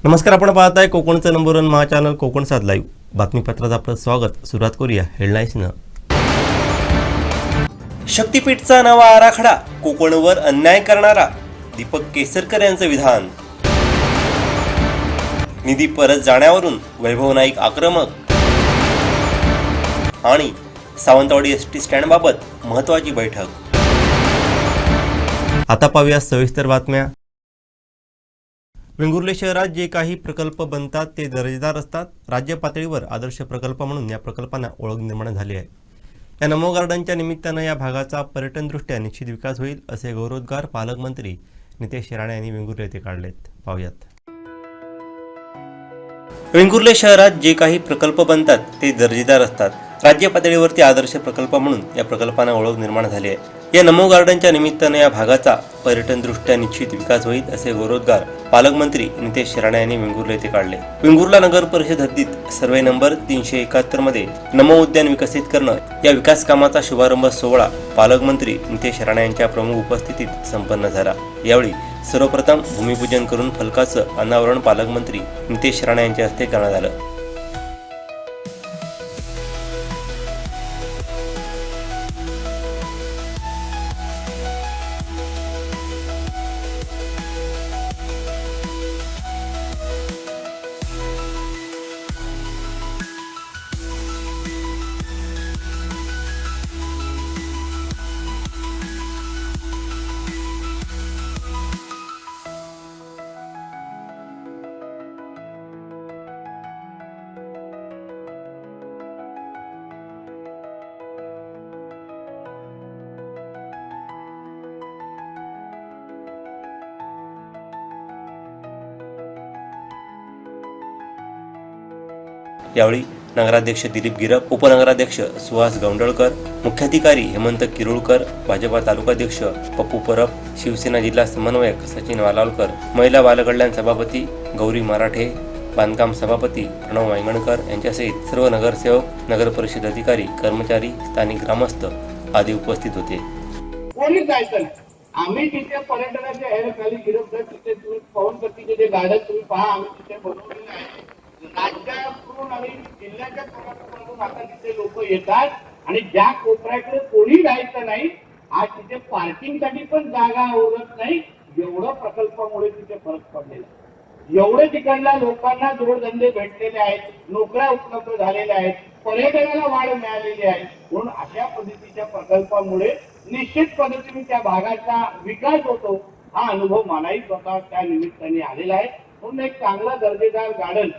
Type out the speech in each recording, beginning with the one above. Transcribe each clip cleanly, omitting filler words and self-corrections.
नमस्कार, आपण पाहताय कोकणचं नंबर 1 महा चॅनल कोकण सात लाईव्ह बातमीपत्रात आपलं स्वागत। सुरुवात करूया हेडलाईन्सनं। शक्तीपीठचा नवा आराखडा कोकणवर अन्याय करणारा दीपक केसरकर यांचं विधान। निधी परत जाण्यावरून वैभव नाईक आक्रमक आणि सावंतवाडी एसटी स्टँडबाबत महत्त्वाची बैठक। आता पाहूया सविस्तर बातम्या। वेंगुर्ले शहरात जे काही प्रकल्प बनतात ते दर्जेदार असतात। राज्य पातळीवर आदर्श प्रकल्प म्हणून या प्रकल्पांना ओळख निर्माण झाली आहे। या नमो गार्डनच्या निमित्तानं या भागाचा पर्यटनदृष्ट्या निश्चित विकास होईल असे गौरवोद्गार पालकमंत्री नितेश राणे यांनी वेंगुर्ले येथे काढलेत। पाहूयात। वेंगुर्ले शहरात जे काही प्रकल्प बनतात ते दर्जेदार असतात। राज्य पातळीवरती आदर्श प्रकल्प म्हणून या प्रकल्पांना ओळख निर्माण झाली आहे। या नमो गार्डनच्या निमित्तानं या भागाचा पर्यटनदृष्ट्या निश्चित विकास होईल असे गौरवोद्गार पालकमंत्री नितेश राणे यांनी वेंगुर्ले येथे काढले। वेंगुर्ला नगर परिषद हद्दीत सर्वे नंबर 371 मध्ये नमो उद्यान विकसित करणं या विकास कामाचा शुभारंभ सोहळा पालकमंत्री नितेश राणे यांच्या प्रमुख उपस्थितीत संपन्न झाला। यावेळी सर्वप्रथम भूमिपूजन करून फलकाचं अनावरण पालकमंत्री नितेश राणे यांच्या हस्ते करण्यात आलं। यावेळी नगराध्यक्ष दिलीप गिरप, उपनगराध्यक्ष सुहास गौंडळकर, मुख्याधिकारी हेमंत किरुळकर, भाजपा तालुकाध्यक्ष पप्पू परब, शिवसेना जिल्हा समन्वयक सचिन वालावलकर, महिला बालकल्याण सभापती गौरी मराठे, बांधकाम सभापती प्रणव वांगणकर यांच्यासहित सर्व नगरसेवक, नगर परिषद अधिकारी, कर्मचारी, स्थानिक ग्रामस्थ आदी उपस्थित होते। कोणी जायचं नाही। आम्ही तिथे पर्यटनाच्या ह्याखाली गिरप तिथे तुम्ही पाहून करतीचे जे गार्डन तुम्ही पहा, आम्ही तिथे बनवलेले आहे। राज्यातून आणि जिल्ह्याच्या कोपऱ्यातून आता तिथे लोक येतात आणि ज्या कोपऱ्याकडे कोणी जायचं नाही, आज तिथे पार्किंगसाठी पण जागा उरत नाही। एवढं प्रकल्पामुळे तिथे फरक पडलेला, एवढे तिकडल्या लोकांना जोडधंदे भेटलेले आहेत, नोकऱ्या उपलब्ध झालेल्या आहेत, पर्यटनाला वाढ मिळालेली आहे। म्हणून अशा पद्धतीच्या प्रकल्पामुळे निश्चित पद्धतीने त्या भागाचा विकास होतो। हा अनुभव मलाही स्वतः त्या निमित्ताने आलेला आहे। म्हणून एक चांगला दर्जेदार गार्डन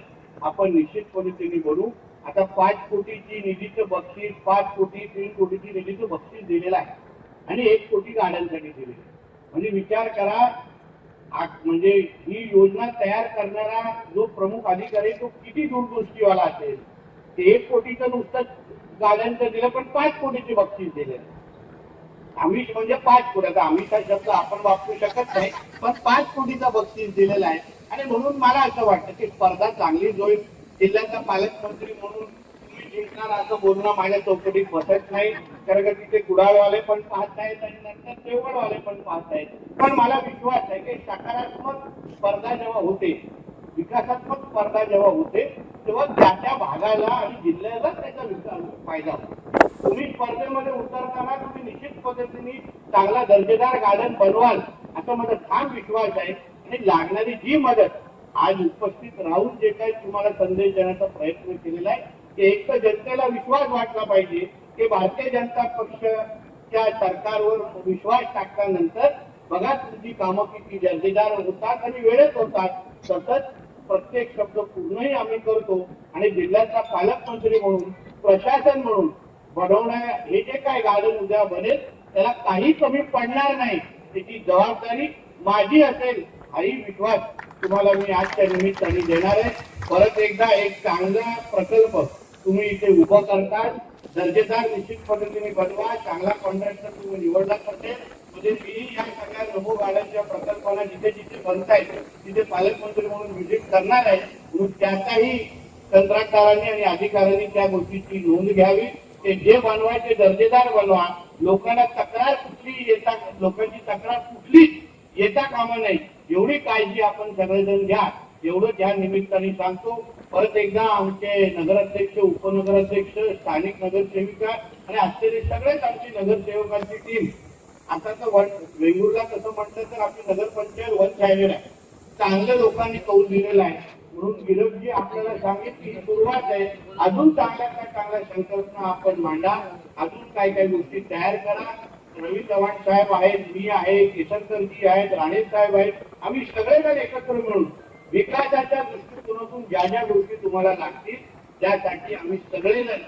आपण निश्चित पद्धतीने बनवू। आता 5 कोटीची निधीचं बक्षीस, 5 कोटी 3 कोटीची निधीचं बक्षीस दिलेलं आहे आणि 1 कोटी गार्डनसाठी दिलेलं आहे। म्हणजे विचार करा, म्हणजे ही योजना तयार करणारा जो प्रमुख अधिकारी तो किती दूरदृष्टीवाला असेल। ते 1 कोटीचं नुसतं गार्डनचं दिलं, पण 5 कोटीचे बक्षीस दिले। आमिष म्हणजे 5 कोटी, आमिषा शब्द आपण वापरू शकत नाही, पण 5 कोटीचा बक्षीस दिलेला आहे। आणि म्हणून मला असं वाटतं की स्पर्धा चांगली होईल। जिल्ह्याचा पालकमंत्री म्हणून तुम्ही जिंकणार असं बोलणं माझ्या चौकटीत बसत नाही, कारण का तिथे कुडाळवाले पण पाहत आहेत आणि नंतर देवगडवाले पण पाहत आहेत। पण मला विश्वास आहे की सकारात्मक स्पर्धा जेव्हा होते, विकासात्मक स्पर्धा जेव्हा होते, तेव्हा त्या भागाला आणि जिल्ह्याला त्याचा विकास फायदा होतो। तुम्ही स्पर्धेमध्ये उतरताना तुम्ही निश्चित पद्धतीने चांगला दर्जेदार गार्डन बनवाल असा माझा ठाम विश्वास आहे। आणि लागणारी जी मदत आज उपस्थित राहून जे काही तुम्हाला संदेश देण्याचा प्रयत्न केलेला आहे, की एक तर जनतेला विश्वास वाटला पाहिजे की भारतीय जनता पक्षाच्या सरकारवर विश्वास टाकल्यानंतर बघा तुमची कामं किती दर्जेदार होतात आणि वेळेत होतात। तसंच प्रत्येक शब्द पूर्णही आम्ही करतो आणि जिल्ह्याचा पालकमंत्री म्हणून, प्रशासन म्हणून बनवणाऱ्या हे जे काय गार्डन उद्या बनेल त्याला काही कमी पडणार नाही, त्याची जबाबदारी माझी असेल हाही विश्वास तुम्हाला मी आजच्या निमित्ताने देणार आहे। परत एकदा एक चांगला प्रकल्प तुम्ही इथे उभा करतात, दर्जेदार निश्चित पद्धतीने बनवा, चांगला कॉन्ट्रॅक्टर तुम्ही निवडला पाहिजे। म्हणजे मी या सगळ्या नमो गार्डनच्या प्रकल्पाला जिथे जिथे बनतायत तिथे पालकमंत्री म्हणून व्हिजिट करणार आहे। म्हणून त्याचाही कंत्राटदारांनी आणि अधिकाऱ्यांनी त्या गोष्टीची नोंद घ्यावी की जे बनवायचे दर्जेदार बनवा। लोकांना तक्रार कुठली येता, लोकांची तक्रार कुठलीच येता कामा नाही, एवढी काळजी आपण सगळेजण घ्या। एवढंच या निमित्ताने सांगतो. परत एकदा आमचे नगराध्यक्ष, उपनगराध्यक्ष, स्थानिक नगरसेविका आणि असलेले सगळेच आमची नगरसेवकांची टीम, आता तर वेंगुर्ला कसं म्हणतात तर आपली नगरपंचायत वन सायडेड आहे. चांगल्या लोकांनी कौल दिलेला आहे. म्हणून गिरफजी आपल्याला सांगितली सुरुवात आहे. अजून चांगल्या संकल्पना आपण मांडा, अजून काय गोष्टी तयार करा. रवी चव्हाण साहेब आहेत, मी आहे, केसरकरजी आहेत, राणे साहेब आहेत. आम्ही सगळेजण एकत्र मिळून विकासाच्या दृष्टिकोनातून ज्या ज्या गोष्टी तुम्हाला लागतील त्यासाठी आम्ही सगळेजण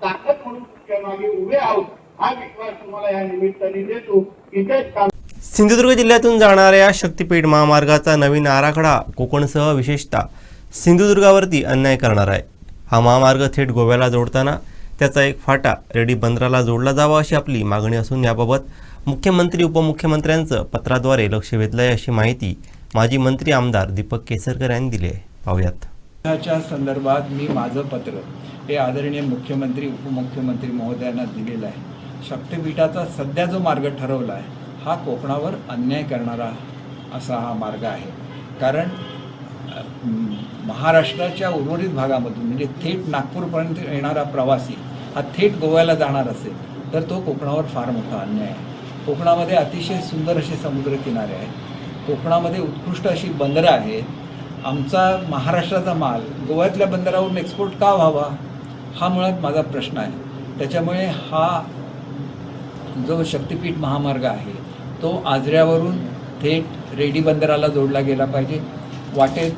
ताकद म्हणून तुमच्या मागे उभे आहोत. हा विश्वास तुम्हाला या निमित्ताने देतो. इथेच काम. सिंधुदुर्ग जिल्ह्यातून जाणाऱ्या शक्तीपीठ महामार्गाचा नवीन आराखडा कोकणसह विशेषतः सिंधुदुर्गावरती अन्याय करणार आहे. हा महामार्ग थेट गोव्याला जोडताना त्याचा एक फाटा रेडी बंदराला जोडला जावा अशी आपली मागणी असून याबाबत मुख्यमंत्री उपमुख्यमंत्र्यांचं पत्राद्वारे लक्ष वेधलं आहे अशी माहिती माजी मंत्री आमदार दीपक केसरकर यांनी दिली आहे. पाहूयात. च्या संदर्भात मी माझं पत्र हे आदरणीय मुख्यमंत्री उपमुख्यमंत्री महोदयांना दिलेलं आहे. शक्तीपीठाचा सध्या जो मार्ग ठरवला आहे हा कोकणावर अन्याय करणारा असा हा मार्ग आहे. कारण महाराष्ट्राच्या उर्वरित भागामधून म्हणजे थेट नागपूरपर्यंत येणारा प्रवासी हा थेट गोव्याला जाणार असेल तर तो कोकणावर फार मोठा अन्याय आहे. कोकणामध्ये अतिशय सुंदर असे समुद्रकिनारे आहेत. कोकणामध्ये उत्कृष्ट अशी बंदरं आहेत. आमचा महाराष्ट्राचा माल गोव्यातल्या बंदरावरून एक्सपोर्ट का व्हावा हा मुळात माझा प्रश्न आहे. त्याच्यामुळे हा जो शक्तीपीठ महामार्ग आहे तो आजऱ्यावरून थेट रेडी बंदराला जोडला गेला पाहिजे. वाटेत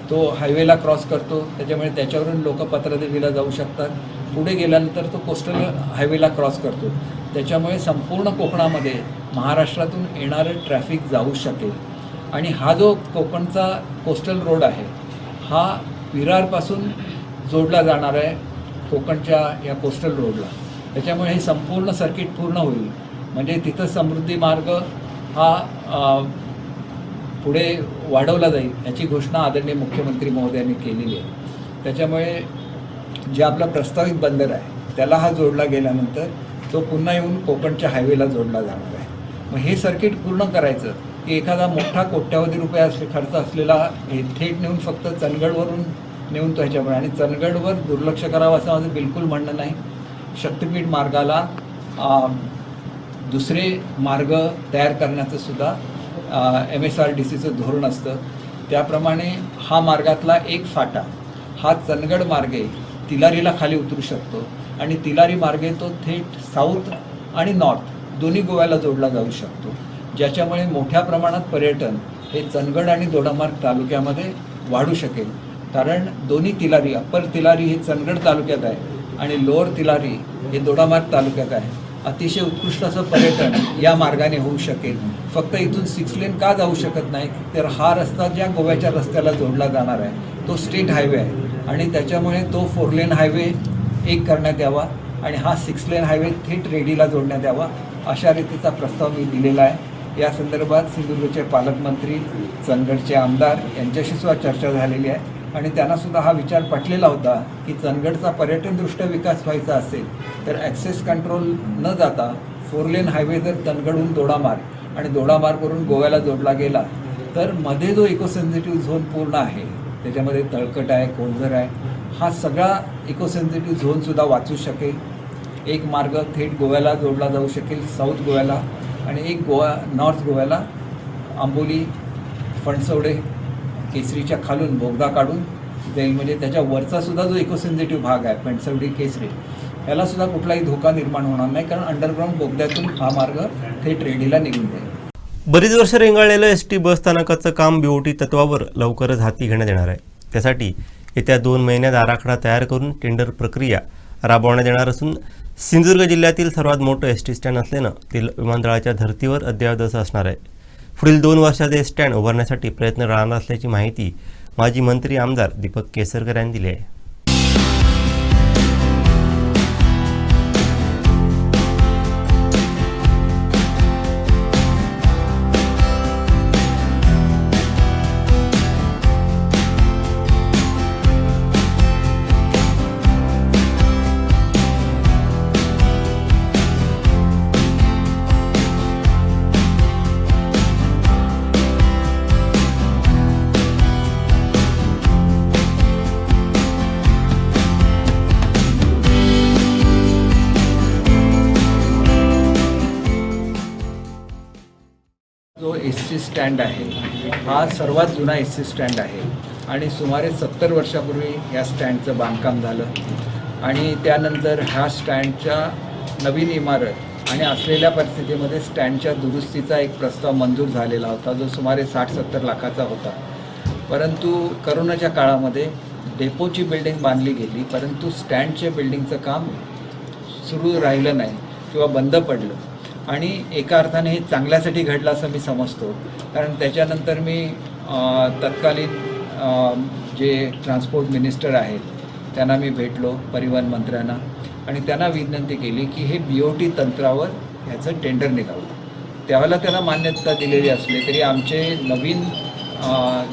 तो हायवेला क्रॉस करतो, त्याच्यामुळे त्याच्यावरून लोक पत्रदेवीला जाऊ शकतात. पुढे गेल्यानंतर तो कोस्टल हायवेला क्रॉस करतो, त्याच्यामुळे संपूर्ण कोकणामध्ये महाराष्ट्रातून येणारं ट्रॅफिक जाऊ शकेल. आणि हा जो कोकणचा कोस्टल रोड आहे हा विरारपासून जोडला जाणार आहे कोकणच्या या कोस्टल रोडला. त्याच्यामुळे हे संपूर्ण सर्किट पूर्ण होईल. म्हणजे तिथं समृद्धी मार्ग हा पुढे वाढवला जाईल याची घोषणा आदरणीय मुख्यमंत्री महोदयांनी केलेली आहे. त्याच्यामुळे जे आपला प्रस्तावित बंदर आहे त्याला हा जोडला गेल्यानंतर तो पुन्हा येऊन कोकणच्या हायवेला जोडला जाणार आहे. मग हे सर्किट पूर्ण करायचं की एखादा मोठा कोट्यावधी रुपये खर्च असलेला हे थेट नेऊन फक्त चंदगडवरून नेऊन तो ह्याच्यामुळे आणि चंदगडवर दुर्लक्ष करावं असं माझं बिलकुल म्हणणं नाही. शक्तीपीठ मार्गाला दुसरे मार्ग तयार करण्याचं सुद्धा MSRDCचं धोरण असतं. त्याप्रमाणे हा मार्गातला एक फाटा हा चंदगड मार्गे तिलारीला खाली उतरू शकतो आणि तिलारी मार्गे तो थेट साऊथ आणि नॉर्थ दोन्ही गोव्याला जोडला जाऊ शकतो. ज्याच्यामुळे मोठ्या प्रमाणात पर्यटन हे चंदगड आणि दोडामार्ग तालुक्यामध्ये वाढू शकेल. कारण दोन्ही तिलारी, अप्पर तिलारी हे चंदगड तालुक्यात आहे आणि लोअर तिलारी हे दोडामार्ग तालुक्यात आहे. अतिशय उत्कृष्ट असं पर्यटन या मार्गाने होऊ शकेल. फक्त इथून 6 लेन का जाऊ शकत नाही तर हा रस्ता ज्या गोव्याच्या रस्त्याला जोडला जाणार आहे तो स्टेट हायवे आहे आणि त्याच्यामुळे तो 4 लेन हायवे एक करण्यात यावा आणि हा 6 लेन हायवे थेट रेडीला जोडण्यात यावा अशा रीतीचा प्रस्ताव मी दिलेला आहे. या संदर्भात सिंधुदुर्गचे पालकमंत्री, चंदगडचे आमदार यांच्याशी सुद्धा चर्चा झालेली आहे आणि त्यांनासुद्धा हा विचार पटलेला होता की चंदगडचा पर्यटनदृष्ट्या विकास व्हायचा असेल तर ॲक्सेस कंट्रोल न जाता 4 लेन हायवे जर चंदगडहून दोडामार्ग आणि दोडामार्गवरून गोव्याला जोडला गेला तर मध्ये जो इकोसेन्सिटिव्ह झोन पूर्ण आहे त्याच्यामध्ये तळकट आहे, कोळझर आहे, हा सगळा इकोसेन्सिटिव्ह झोनसुद्धा वाचू शकेल. एक मार्ग थेट गोव्याला जोडला जाऊ शकेल साऊथ गोव्याला आणि एक नॉर्थ गोव्याला आंबोली, फणसवडे, केसरीच्या खालून बोगदा काढून जाईल. म्हणजे त्याच्या वरचा सुद्धा जो इकोसेन्सिटिव्ह भाग आहे फणसवडी, केसरी, यालासुद्धा कुठलाही धोका निर्माण होणार नाही कारण अंडरग्राऊंड बोगद्यातून हा मार्ग थेट रेडीला निघून जाईल. बरीच वर्ष रेंगाळलेलं ST बस स्थानकाचं काम BOT तत्वावर लवकरच हाती घेण्यात येणार आहे. त्यासाठी येत्या 2 महिन्यात आराखडा तयार करून टेंडर प्रक्रिया राबवण्यात येणार असून सिंधुदुर्ग जिल्ह्यातील सर्वात मोठं ST स्टँड असल्यानं ते विमानतळाच्या धर्तीवर अद्ययावत असं असणार आहे. पुढील 2 वर्षात हे स्टँड उभारण्यासाठी प्रयत्न राहणार असल्याची माहिती माजी मंत्री आमदार दीपक केसरकर यांनी दिली आहे. स्टँड आहे हा सर्वात जुना एस टी स्टँड आहे आणि सुमारे 70 वर्षापूर्वी या स्टँडचं बांधकाम झालं आणि त्यानंतर ह्या स्टँडच्या नवीन इमारत आणि असलेल्या परिस्थितीमध्ये स्टँडच्या दुरुस्तीचा एक प्रस्ताव मंजूर झालेला होता जो सुमारे 60-70 लाखाचा होता. परंतु करोनाच्या काळामध्ये डेपोची बिल्डिंग बांधली गेली, परंतु स्टँडच्या बिल्डिंगचं काम सुरू राहिलं नाही किंवा बंद पडलं आणि एका अर्थाने हे चांगल्यासाठी घडलं असं मी समजतो. कारण त्याच्यानंतर मी तत्कालीन जे ट्रान्सपोर्ट मिनिस्टर आहेत त्यांना मी भेटलो, परिवहन मंत्र्यांना, आणि त्यांना विनंती केली की हे BOT तंत्रावर ह्याचं टेंडर निघावं. त्यावेळेला त्यांना मान्यता दिलेली असली तरी आमचे नवीन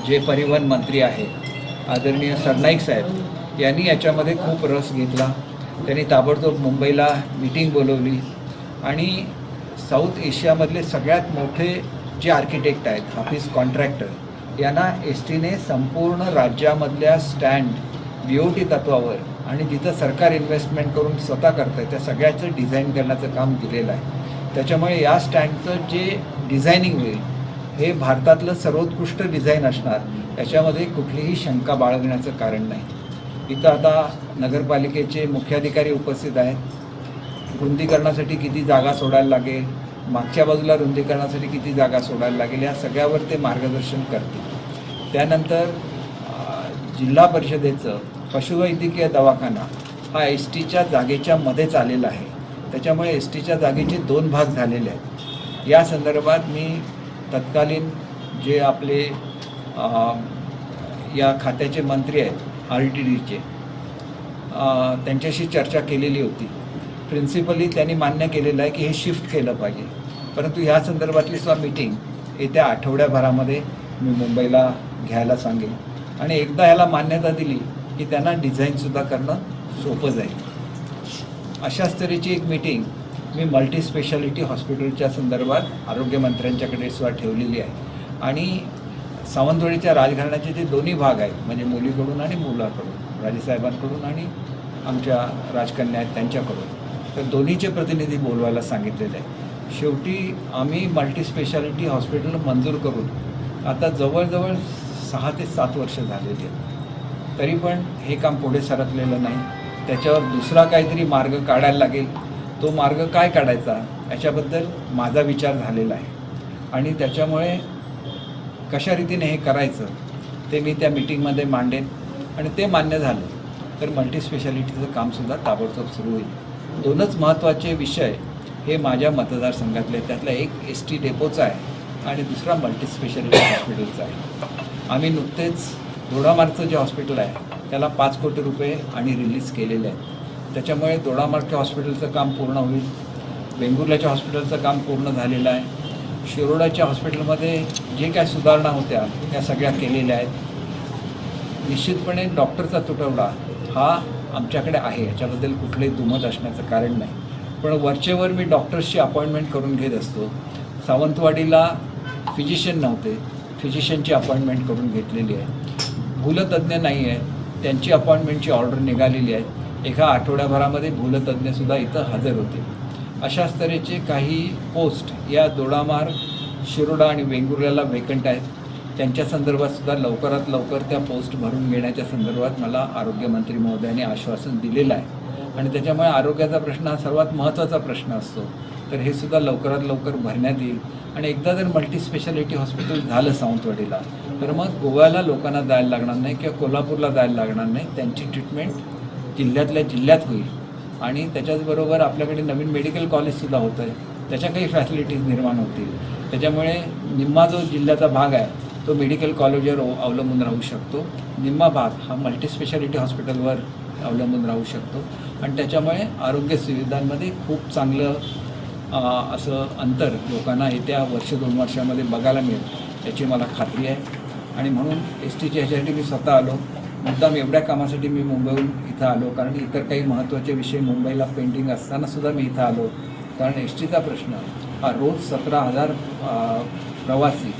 जे परिवहन मंत्री आहेत आदरणीय सरनाईक साहेब यांनी याच्यामध्ये खूप रस घेतला. त्यांनी ताबडतोब मुंबईला मीटिंग बोलवली आणि साऊथ एशियामधले सगळ्यात मोठे जे आर्किटेक्ट आहेत, हाफिज कॉन्ट्रॅक्टर, यांना STने संपूर्ण राज्यामधल्या स्टँड BOT तत्वावर आणि जिथं सरकार इन्व्हेस्टमेंट करून स्वतः करतं आहे त्या सगळ्याचं डिझाईन करण्याचं काम दिलेलं आहे. त्याच्यामुळे या स्टँडचं जे डिझायनिंग होईल हे भारतातलं सर्वोत्कृष्ट डिझाईन असणार, याच्यामध्ये कुठलीही शंका बाळगण्याचं कारण नाही. इथं आता नगरपालिकेचे मुख्याधिकारी उपस्थित आहेत. रुंदीकरणासाठी किती जागा सोडायला लागेल, मागच्या बाजूला रुंदीकरणासाठी किती जागा सोडायला लागेल, या सगळ्यावर ते मार्गदर्शन करतील. त्यानंतर जिल्हा परिषदेचं पशुवैद्यकीय दवाखाना हा STच्या जागेच्या मध्येच आलेला आहे. त्याच्यामुळे STच्या जागेचे 2 भाग झालेले आहेत. या संदर्भात मी तत्कालीन जे आपले या खात्याचे मंत्री आहेत RTDचे त्यांच्याशी चर्चा केलेली होती. प्रिन्सिपली त्यांनी मान्य केलेलं आहे की हे शिफ्ट केलं पाहिजे. परंतु ह्या संदर्भातली सुद्धा मीटिंग येत्या आठवड्याभरामध्ये मी मुंबईला घ्यायला सांगेन आणि एकदा ह्याला मान्यता दिली की त्यांना डिझाईनसुद्धा करणं सोपं जाईल. अशाच तऱ्हेची एक मीटिंग मी मल्टी स्पेशालिटी हॉस्पिटलच्या संदर्भात आरोग्यमंत्र्यांच्याकडे सुद्धा ठेवलेली आहे आणि सावंतवाडीच्या राजघराण्याचे जे दोन्ही भाग आहेत म्हणजे मुलीकडून आणि मुलाकडून, राजेसाहेबांकडून आणि आमच्या राजकन्या आहेत त्यांच्याकडून, तर दोन्हीचे प्रतिनिधी बोलवायला सांगितलेले आहे. शेवटी आम्ही मल्टी स्पेशालिटी हॉस्पिटल मंजूर करून आता जवळजवळ 6 ते 7 वर्ष झालेली आहेत. तरी पण हे काम पुढे सरकलेलं नाही. त्याच्यावर दुसरा काहीतरी मार्ग काढायला लागेल. तो मार्ग काय काढायचा याच्याबद्दल माझा विचार झालेला आहे आणि त्याच्यामुळे कशा रीतीने हे करायचं ते मी त्या मीटिंगमध्ये मांडेन आणि ते मान्य झालं तर मल्टी स्पेशालिटीचं कामसुद्धा ताबडतोब सुरू होईल. 2च महत्त्वाचे विषय हे माझ्या मतदारसंघातले, त्यातला एक ST डेपोचा आहे आणि दुसरा मल्टी स्पेशालिटी हॉस्पिटलचा आहे. आम्ही नुकतेच दोडामार्गचं जे हॉस्पिटल आहे त्याला 5 कोटी रुपये आणि रिलीज केलेले आहेत. त्याच्यामुळे दोडामार्गच्या हॉस्पिटलचं काम पूर्ण होईल. वेंगुर्ल्याच्या हॉस्पिटलचं काम पूर्ण झालेलं आहे. शिरोडाच्या हॉस्पिटलमध्ये जे काय सुधारणा होत्या त्या सगळ्या केलेल्या आहेत. निश्चितपणे डॉक्टरचा तुटवडा हा आमच्याकडे आहे, याच्याबद्दल कुठलंही दुमत असण्याचं कारण नाही. पण वरचेवर मी डॉक्टर्सची अपॉइंटमेंट करून घेत असतो. सावंतवाडीला फिजिशियन नव्हते, फिजिशियनची अपॉइंटमेंट करून घेतलेली आहे. भूलतज्ञ नाही आहे, त्यांची अपॉइंटमेंटची ऑर्डर निघालेली आहे. एका आठवड्याभरामध्ये भूलतज्ञसुद्धा इथं हजर होते. अशाच तऱ्हेचे काही पोस्ट या दोडामार्ग, शिरोडा आणि वेंगुर्ल्याला वेकंट आहेत. त्यांच्या संदर्भातसुद्धा लवकरात लवकर त्या पोस्ट भरून घेण्याच्या संदर्भात मला आरोग्यमंत्री महोदयांनी आश्वासन दिलेलं आहे आणि त्याच्यामुळे आरोग्याचा प्रश्न हा सर्वात महत्त्वाचा प्रश्न असतो. तर हे सुद्धा लवकरात लवकर भरण्यात येईल आणि एकदा जर मल्टी स्पेशालिटी हॉस्पिटल झालं सावंतवाडीला तर मग गोव्याला लोकांना जायला लागणार नाही किंवा कोल्हापूरला जायला लागणार नाही. त्यांची ट्रीटमेंट जिल्ह्यातल्या जिल्ह्यात होईल आणि त्याच्याचबरोबर आपल्याकडे नवीन मेडिकल कॉलेजसुद्धा होतं आहे, त्याच्या काही फॅसिलिटीज निर्माण होतील. त्याच्यामुळे निम्मा जो जिल्ह्याचा भाग आहे तो मेडिकल कॉलेजवर अवलंबून राहू शकतो, निम्मा भाग हा मल्टी स्पेशालिटी हॉस्पिटलवर अवलंबून राहू शकतो आणि त्याच्यामुळे आरोग्य सुविधांमध्ये खूप चांगलं असं अंतर लोकांना येत्या 1-2 वर्षामध्ये बघायला मिळेल याची मला खात्री आहे. आणि म्हणून STच्या ह्याच्यासाठी मी स्वतः आलो. मुद्दाम एवढ्या कामासाठी मी मुंबईहून इथं आलो कारण इतर काही महत्त्वाचे विषय मुंबईला पेंडिंग असतानासुद्धा मी इथं आलो. कारण STचा प्रश्न हा रोज 17,000 प्रवासी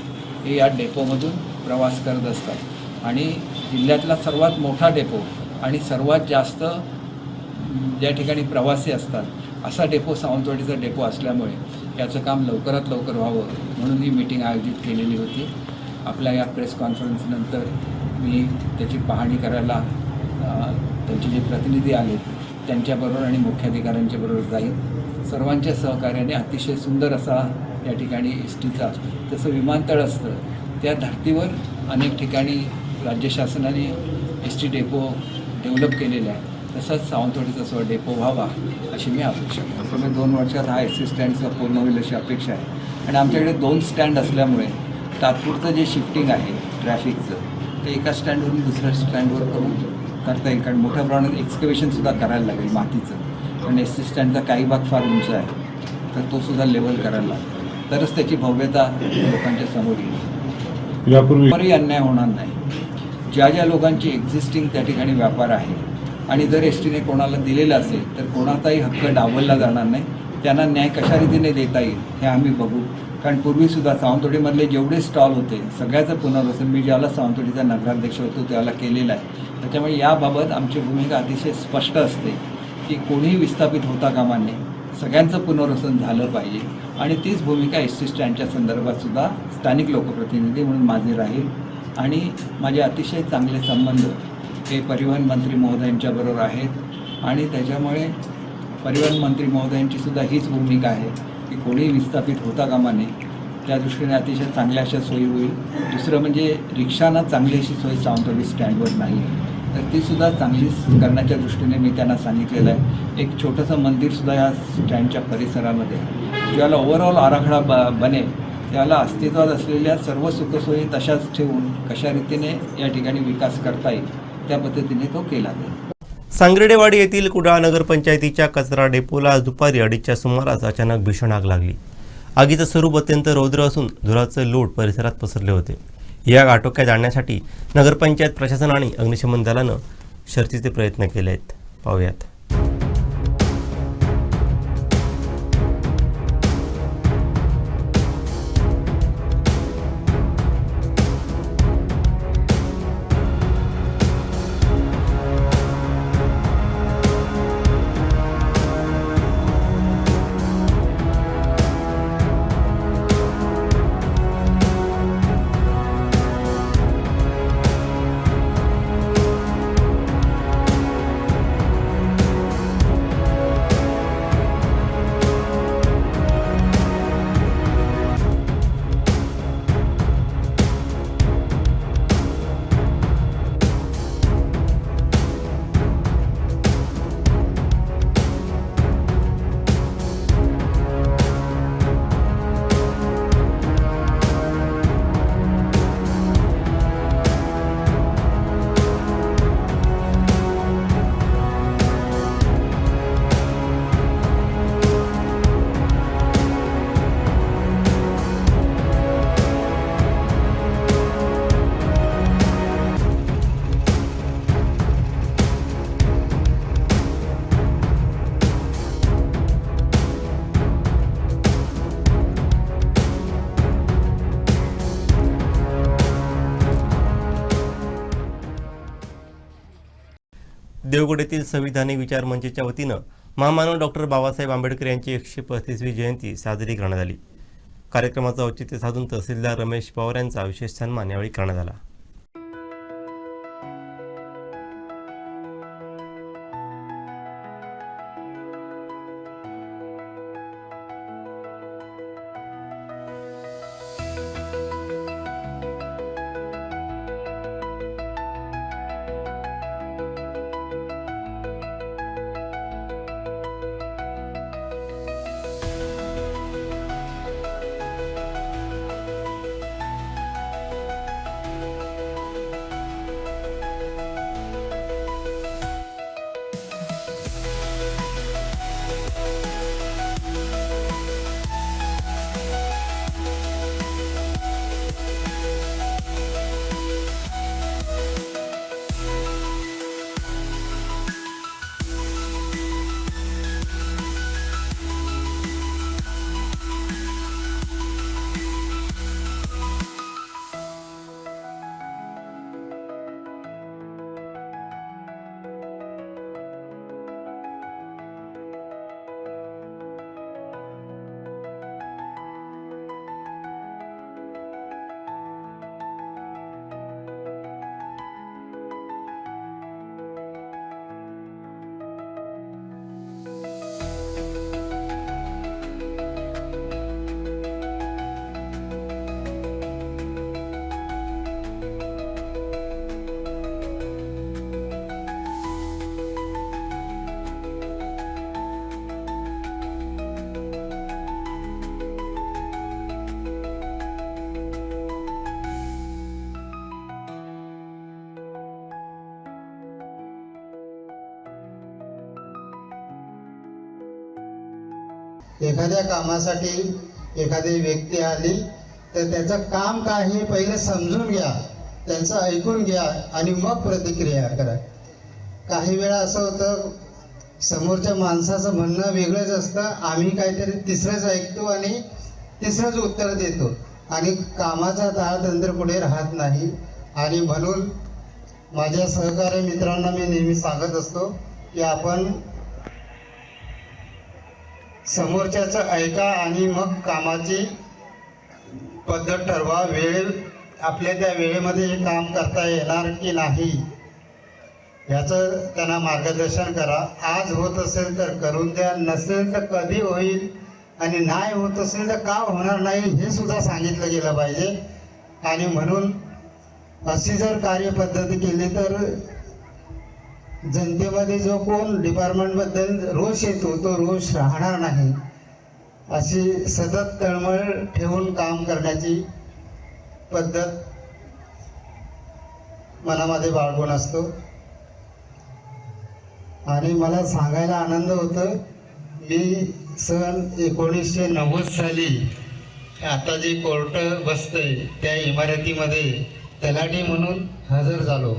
हे या डेपोमधून प्रवास करत असतात आणि जिल्ह्यातला सर्वात मोठा डेपो आणि सर्वात जास्त ज्या ठिकाणी प्रवासी असतात असा डेपो सावंतवाडीचा डेपो असल्यामुळे याचं काम लवकरात लवकर व्हावं म्हणून ही मीटिंग आयोजित केलेली होती. आपल्या या प्रेस कॉन्फरन्सनंतर मी त्याची पाहणी करायला त्यांचे जे प्रतिनिधी आलेत त्यांच्याबरोबर आणि मुख्याधिकाऱ्यांच्याबरोबर जाईल. सर्वांच्या सहकार्याने अतिशय सुंदर असा या ठिकाणी एस टीचा जसं विमानतळ असतं त्या धर्तीवर अनेक ठिकाणी राज्य शासनाने एस टी डेपो डेव्हलप केलेला आहे. तसंच सावंतवाडीचा सुद्धा डेपो व्हावा अशी मी अपेक्षा करतो. मी 2 वर्षात हा एस टी स्टँडचा पूर्ण होईल अशी अपेक्षा आहे. आणि आमच्याकडे 2 स्टँड असल्यामुळे तात्पुरतं जे शिफ्टिंग आहे ट्रॅफिकचं ते एका स्टँडवरून दुसऱ्या स्टँडवर करून करता येईल. कारण मोठ्या प्रमाणात एक्सकवेशनसुद्धा करायला लागेल मातीचं. कारण एस टी स्टँडचा काही भाग फार उंच आहे तर तो सुद्धा लेवल करायला लागेल तरच त्याची भव्यता लोकांच्या समोर येईल. यापूर्वी अन्याय होणार नाही. ज्या लोकांची एक्झिस्टिंग त्या ठिकाणी व्यापार आहे आणि जर एस टीने कोणाला दिलेलं असेल तर कोणाचाही हक्क डावलला जाणार नाही. त्यांना न्याय कशा रीतीने देता येईल हे आम्ही बघू. कारण पूर्वीसुद्धा सावंतवाडीमधले जेवढे स्टॉल होते सगळ्याचं पुनर्वसन मी ज्याला सावंतवाडीचा नगराध्यक्ष होतो त्याला केलेलं आहे. त्याच्यामुळे याबाबत आमची भूमिका अतिशय स्पष्ट असते की कोणीही विस्थापित होता कामा नये, सगळ्यांचं पुनर्वसन झालं पाहिजे. आणि तीच भूमिका एस टी स्टँडच्या संदर्भातसुद्धा स्थानिक लोकप्रतिनिधी म्हणून माझी राहील. आणि माझे अतिशय चांगले संबंध हे परिवहन मंत्री महोदयांच्याबरोबर आहेत आणि त्याच्यामुळे परिवहन मंत्री महोदयांचीसुद्धा हीच भूमिका आहे की कोणीही विस्थापित होता कामा नये. त्या दृष्टीने अतिशय चांगल्या अशा सोयी होईल. दुसरं म्हणजे रिक्षांना चांगली अशी सोय सावंतवाडी स्टँडवर नाही तर तीसुद्धा चांगली करण्याच्या दृष्टीने मी त्यांना सांगितलेलं आहे. एक छोटंसं मंदिरसुद्धा या स्टँडच्या परिसरामध्ये ज्याला ओव्हरऑल आराखडा बनेल त्याला अस्तित्वात असलेल्या सर्व सुखसोयी तशाच ठेवून कशा रीतीने या ठिकाणी विकास करता येईल त्या पद्धतीने तो केला जाईल. सांगरेडेवाडी येथील कुडाळ नगरपंचायतीच्या कचरा डेपोला आज दुपारी 2:30च्या सुमारास अचानक भीषण आग लागली. आगीचं स्वरूप अत्यंत रौद्र असून धुराचं लोट परिसरात पसरले होते. या आग आटोक्यात आणण्यासाठी नगरपंचायत प्रशासन आणि अग्निशमन दलानं शर्थीचे प्रयत्न केले आहेत. पाहूयात. देवगड येथील संविधानिक विचार मंचच्या वतीनं महामानव डॉक्टर बाबासाहेब आंबेडकर यांची 135वी जयंती साजरी करण्यात आली. कार्यक्रमाचं औचित्य साधून तहसीलदार रमेश पवार यांचा विशेष सन्मान यावेळी करण्यात आला. एखाद्या कामासाठी एखादी व्यक्ती आली तर त्याचं काम काय हे पहिले समजून घ्या, त्यांचं ऐकून घ्या आणि मग प्रतिक्रिया करा. काही वेळा असं होतं, समोरच्या माणसाचं म्हणणं वेगळंच असतं, आम्ही काहीतरी तिसरंच ऐकतो आणि तिसरंच उत्तर देतो आणि कामाचा ताळतंत्र पुढे राहत नाही. आणि म्हणून माझ्या सहकारी मित्रांना मी नेहमी सांगत असतो की आपण समोरच्याचं ऐका आणि मग कामाची पद्धत ठरवा. आपल्या त्या वेळेमध्ये हे काम करता येणार की नाही याचं त्यांना मार्गदर्शन करा. आज होत असेल तर करून द्या, नसेल तर कधी होईल आणि नाही होत असेल तर का होणार नाही हे सुद्धा सांगितलं गेलं पाहिजे. आणि म्हणून अशी जर कार्यपद्धती केली तर जनतेमध्ये जो कोण डिपार्टमेंटबद्दल रोष येतो तो रोष राहणार नाही. अशी सतत तळमळ ठेवून काम करण्याची पद्धत मनामध्ये बाळगून असतो. आणि मला सांगायला आनंद होतो, मी सन 1990 साली आता जे कोर्ट बसतंय त्या इमारतीमध्ये तलाठी म्हणून हजर झालो.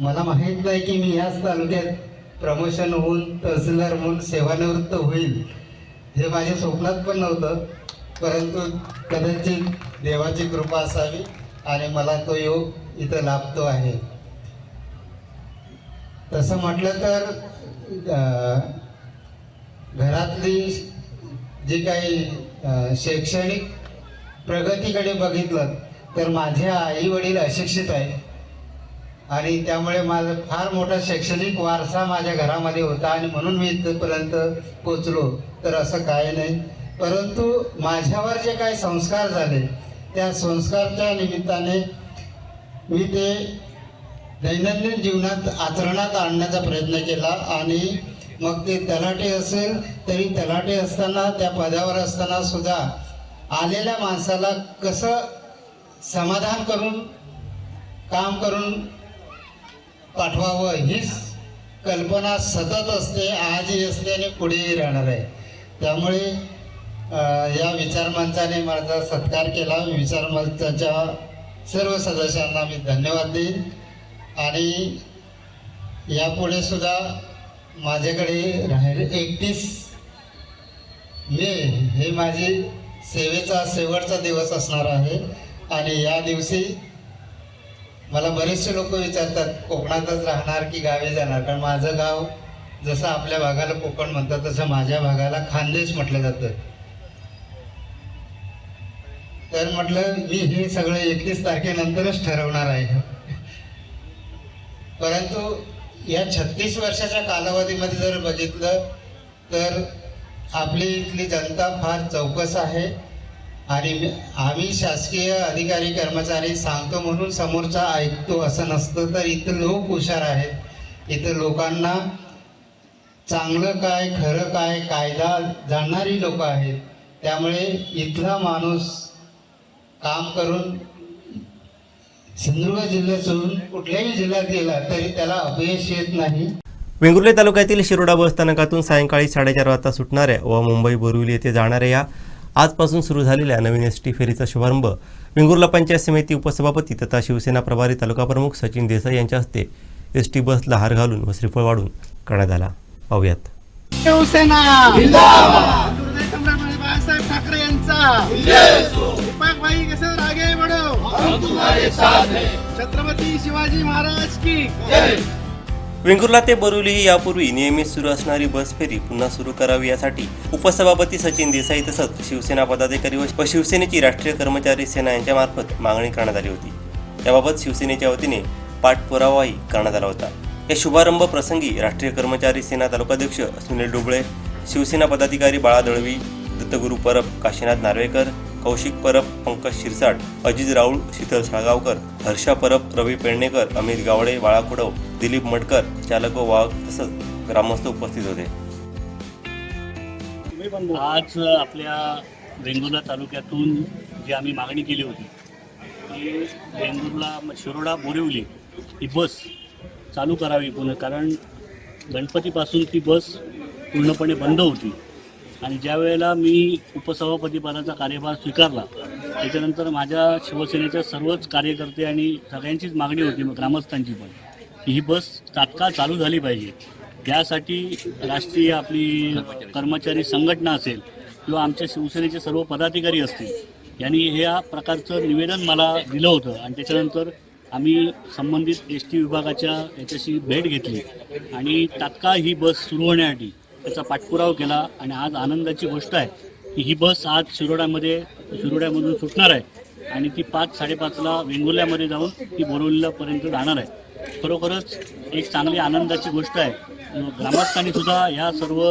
मला माहीत नाही की मी याच तालुक्यात प्रमोशन होऊन तहसीलदार म्हणून सेवानिवृत्त होईल हे माझ्या स्वप्नात पण नव्हतं. परंतु कदाचित देवाची कृपा असावी आणि मला तो योग इथं लाभतो आहे. तसं म्हटलं तर घरातली जी काही शैक्षणिक प्रगतीकडे बघितलं तर माझे आई वडील अशिक्षित आहे आणि त्यामुळे माझा फार मोठा शैक्षणिक वारसा माझ्या घरामध्ये होता आणि म्हणून मी इथपर्यंत पोचलो तर असं काय नाही. परंतु माझ्यावर जे काही संस्कार झाले त्या संस्कारच्या निमित्ताने मी ते दैनंदिन जीवनात आचरणात आणण्याचा प्रयत्न केला. आणि मग ते तलाठी असेल तरी तलाठी असताना त्या पदावर असताना सुद्धा आलेल्या माणसाला कसं समाधान करून काम करून पाठवावं हीच कल्पना सतत असते, आजही असते आणि पुढेही राहणार आहे. त्यामुळे या विचारमंचाने माझा सत्कार केला. विचारमंचाच्या सर्व सदस्यांना मी धन्यवाद देईन. आणि यापुढे सुद्धा माझ्याकडे राहील 31 मे हे माझी सेवेचा शेवटचा दिवस असणार आहे. आणि या दिवशी मला बरेचसे लोक विचारतात कोकणातच राहणार की गावी जाणार, कारण माझं गाव जसं आपल्या भागाला कोकण म्हणतात तसं माझ्या भागाला खानदेश म्हटलं जातं. तर म्हटलं मी हे सगळं 31 तारखेनंतरच ठरवणार आहे. परंतु या 36 वर्षाच्या कालावधीमध्ये जर बघितलं तर आपली इथली जनता फार चौकस आहे. आणि आम्ही शासकीय अधिकारी कर्मचारी सांगतो म्हणून समोरचा ऐकतो असं नसतं, तर इथं लोक हुशार आहेत. इथं लोकांना चांगलं काय खरं काय कायदा जाणणारी लोक आहेत. त्यामुळे इथला माणूस काम करून सिंधुदुर्ग जिल्ह्यात सोडून कुठल्याही जिल्ह्यात गेला तरी त्याला अपयश येत नाही. वेंगुर्ले तालुक्यातील शिरोडा बस स्थानकातून सायंकाळी 4:30 वाजता सुटणाऱ्या व मुंबई बोरिवली येथे जाणाऱ्या या आजपासून सुरू झालेल्या नवीन एसटी फेरीचा शुभारंभ वेंगुर्ला पंचायत समिती उपसभापती तथा शिवसेना प्रभारी तालुका प्रमुख सचिन देसाई यांच्या हस्ते एसटी बसला हार घालून व श्रीफळ वाढून करण्यात आला. पाहूयात. शिवसेना जिंदाबाद. बाळासाहेब ठाकरे यांचा दीपक भाई कसं आगे बढो, हम तुम्हारे साथ हैं. छत्रपती शिवाजी महाराज की जय. वेंगुर्ला ते बोरिवली ही यापूर्वी नियमित सुरू असणारी बस फेरी पुन्हा सुरू करावी यासाठी उपसभापती सचिन देसाई तसंच शिवसेना पदाधिकारी व शिवसेनेची राष्ट्रीय कर्मचारी सेना यांच्यामार्फत मागणी करण्यात आली होती. त्याबाबत शिवसेनेच्या वतीने पाठपुरावाही करण्यात आला होता. या शुभारंभ प्रसंगी राष्ट्रीय कर्मचारी सेना तालुकाध्यक्ष सुनील डोबळे, शिवसेना पदाधिकारी बाळा दळवी, दत्तगुरू परब, काशीनाथ नार्वेकर, कौशिक परब, पंकज शिरसाट, अजित राऊळ, शीतल साळगावकर, हर्षा परब, रवी पेडणेकर, अमित गावडे, बाळा खुडव, दिलीप मडकर, चालक वाघ तसंच ग्रामस्थ उपस्थित होते. आज आपल्या वेंगुर्ला तालुक्यातून जी आम्ही मागणी केली होती की वेंगुर्ला शिरोडा बोरिवली ही बस चालू करावी पुन्हा, कारण गणपतीपासून ती बस पूर्णपणे बंद होती. आणि ज्या वेळेला मी उपसभापतीपदाचा कार्यभार स्वीकारला त्याच्यानंतर माझ्या शिवसेनेच्या सर्वच कार्यकर्ते आणि सगळ्यांचीच मागणी होती, मग ग्रामस्थांची पण, की ही बस तात्काळ चालू झाली पाहिजे. त्यासाठी राष्ट्रीय आपली कर्मचारी संघटना असेल किंवा आमच्या शिवसेनेचे सर्व पदाधिकारी असतील यांनी ह्या प्रकारचं निवेदन मला दिलं होतं. आणि त्याच्यानंतर आम्ही संबंधित SD विभागाच्या याच्याशी भेट घेतली आणि तात्काळ ही बस सुरू होण्यासाठी त्याचा पाठपुरावा केला. आणि आज आनंदाची गोष्ट आहे की ही बस आज शिरोड्यामधून सुटणार आहे आणि ती 5-5:30ला वेंगुर्ल्यामध्ये जाऊन ती बोरिवलीपर्यंत जाणार आहे. खरोखरच एक चांगली आनंदाची गोष्ट आहे. ग्रामस्थांनी सुद्धा ह्या सर्व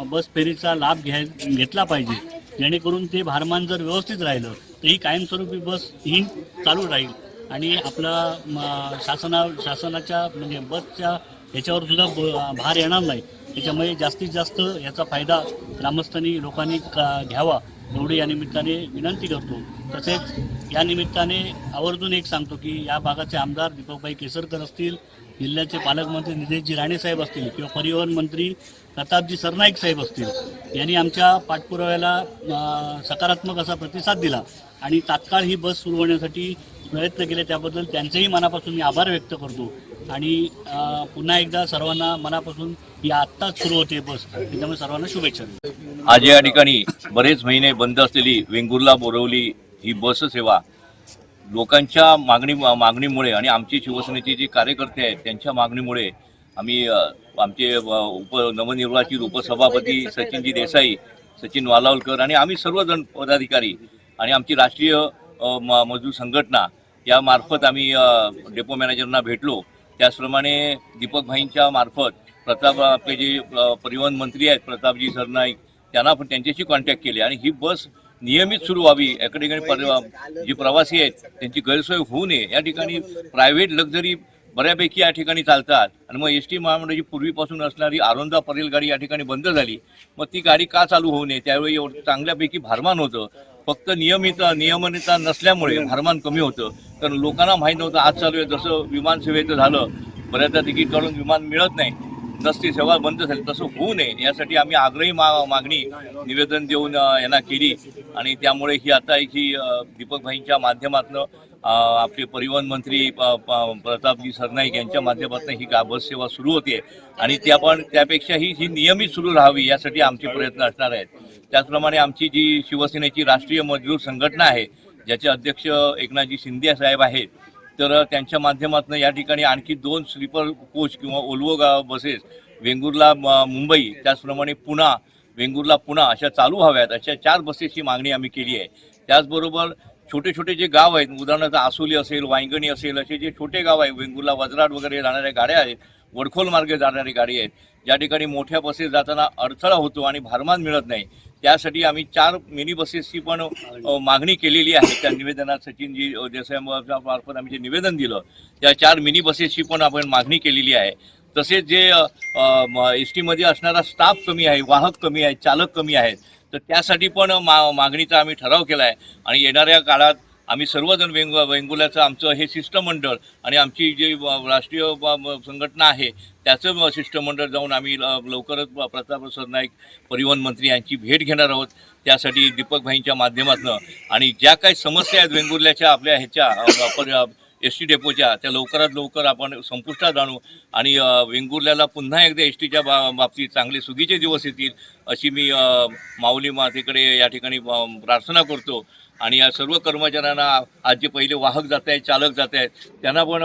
बस फेरीचा लाभ घेतला पाहिजे, जेणेकरून ते भारमान जर व्यवस्थित राहिलं तर ही कायमस्वरूपी बस ही चालू राहील आणि आपला शासनाच्या म्हणजे बसच्या ह्याच्यावर सुद्धा भार येणार नाही. त्याच्यामुळे जास्तीत जास्त याचा फायदा ग्रामस्थांनी लोकांनी घ्यावा एवढी या निमित्ताने विनंती करतो. तसेच या निमित्ताने आवर्जून एक सांगतो की या भागाचे आमदार दीपकभाई केसरकर असतील, जिल्ह्याचे पालकमंत्री निलेशजी राणे साहेब असतील किंवा परिवहन मंत्री प्रतापजी सरनाईक साहेब असतील, यांनी आमच्या पाठपुराव्याला सकारात्मक असा प्रतिसाद दिला आणि तात्काळ ही बस सुरू होण्यासाठी प्रयत्न केले. त्याबद्दल त्यांचेही मनापासून मी आभार व्यक्त करतो. आणि पुन्हा एकदा सर्वांना मनापासून ही आत्ताच सुरू होते बस, त्याच्यामुळे सर्वांना शुभेच्छा. आज या ठिकाणी बरेच महिने बंद असलेली वेंगुर्ला बोरिवली ही बस सेवा लोकांच्या मागणीमुळे आणि आमची शिवसेनेचे जे कार्यकर्ते आहेत त्यांच्या मागणीमुळे आम्ही आमचे नवनिर्वाचित उपसभापती सचिनजी देसाई, सचिन वालावलकर आणि आम्ही सर्वजण पदाधिकारी आणि आमची राष्ट्रीय मजदूर संघटना यामार्फत आम्ही डेपो मॅनेजरना भेटलो. त्याचप्रमाणे दीपकभाईंच्या मार्फत आपले जे परिवहन मंत्री आहेत प्रतापजी सरनाईक त्यांना पण त्यांच्याशी कॉन्टॅक्ट केले आणि ही बस नियमित सुरू व्हावी. या ठिकाणी जे प्रवासी आहेत त्यांची गैरसोय होऊ नये. या ठिकाणी प्रायव्हेट लक्झरी बऱ्यापैकी या ठिकाणी चालतात आणि मग SD महामंडळाची पूर्वीपासून असणारी आरोंदा परेल गाडी या ठिकाणी बंद झाली. मग ती गाडी का चालू होऊ नये? त्यावेळी एवढं चांगल्यापैकी भारमान होतं. फक्त नियमितता नसल्यामुळे भारमान कमी होतं. कारण लोकांना माहीत नव्हतं आज चालू आहे. जसं विमान सेवेचं झालं, बऱ्याचदा तिकीट काढून विमान मिळत नाही, नसती सेवा बंद झाली, तसं होऊ नये यासाठी आम्ही आग्रही मागणी निवेदन देऊन यांना केली. आणि त्यामुळे ही आता ही दीपकभाईंच्या माध्यमातून आपले परिवहन मंत्री प्रतापजी सरनाईक यांच्या माध्यमातून ही बस सेवा सुरू होते आणि त्यापेक्षाही ही नियमित सुरू राहावी यासाठी आमचे प्रयत्न असणार आहेत. त्याचप्रमाणे आमची जी शिवसेनेची राष्ट्रीय मजदूर संघटना आहे ज्याचे अध्यक्ष एकनाथजी शिंदे साहेब आहेत, तर त्यांच्या माध्यमातून या ठिकाणी आणखी 2 स्लीपर कोच किंवा ओल्वो बसेस वेंगुर्ला मुंबई त्याचप्रमाणे वेंगुर्ला पुणा अशा चालू हव्यात, अशा 4 बसेसची मागणी आम्ही केली आहे. त्याचबरोबर छोटे छोटे जे गाव आहेत, उदाहरणार्थ आसोली असेल, वांगणी असेल, असे जे छोटे गाव आहे, वेंगुर्ला वजराट वगैरे जाणाऱ्या गाड्या आहेत, वडखोल मार्गे जाणारी गाडी आहेत, ज्या ठिकाणी मोठ्या बसेस जाताना अडथळा होतो आणि भारमान मिळत नाही, त्यासाठी आम्ही 4 मिनी बसेसची पण मागणी केलेली आहे. त्या निवेदनात सचिनजी देसाईमार्फत आम्ही जे निवेदन दिलं त्या 4 मिनी बसेसची पण आपण मागणी केलेली आहे. तसेच जे SD मध्ये असणारा स्टाफ कमी आहे, वाहक कमी आहेत, चालक कमी आहेत, तर त्यासाठी पण मागणीचा आम्ही ठराव केला आहे. आणि येणाऱ्या काळात आम्ही सर्वजण वेंगुर्ल्याचं आमचं हे शिष्टमंडळ आणि आमची जी राष्ट्रीय संघटना आहे त्याचं शिष्टमंडळ जाऊन आम्ही लवकरच प्रताप सरनाईक परिवहन मंत्री यांची भेट घेणार आहोत. त्यासाठी दीपकभाईंच्या माध्यमातून आणि ज्या काही समस्या आहेत वेंगुर्ल्याच्या आपल्या ह्याच्या SD डेपोच्या त्या लवकरात लवकर आपण संपुष्टात आणू आणि वेंगुर्ल्याला पुन्हा एकदा STच्या बाबतीत चांगले सुगीचे दिवस येतील अशी मी माऊली मातेकडे या ठिकाणी प्रार्थना करतो. आणि या सर्व कर्मचाऱ्यांना आज जे पहिले वाहक जात आहेत, चालक जात आहेत, त्यांना पण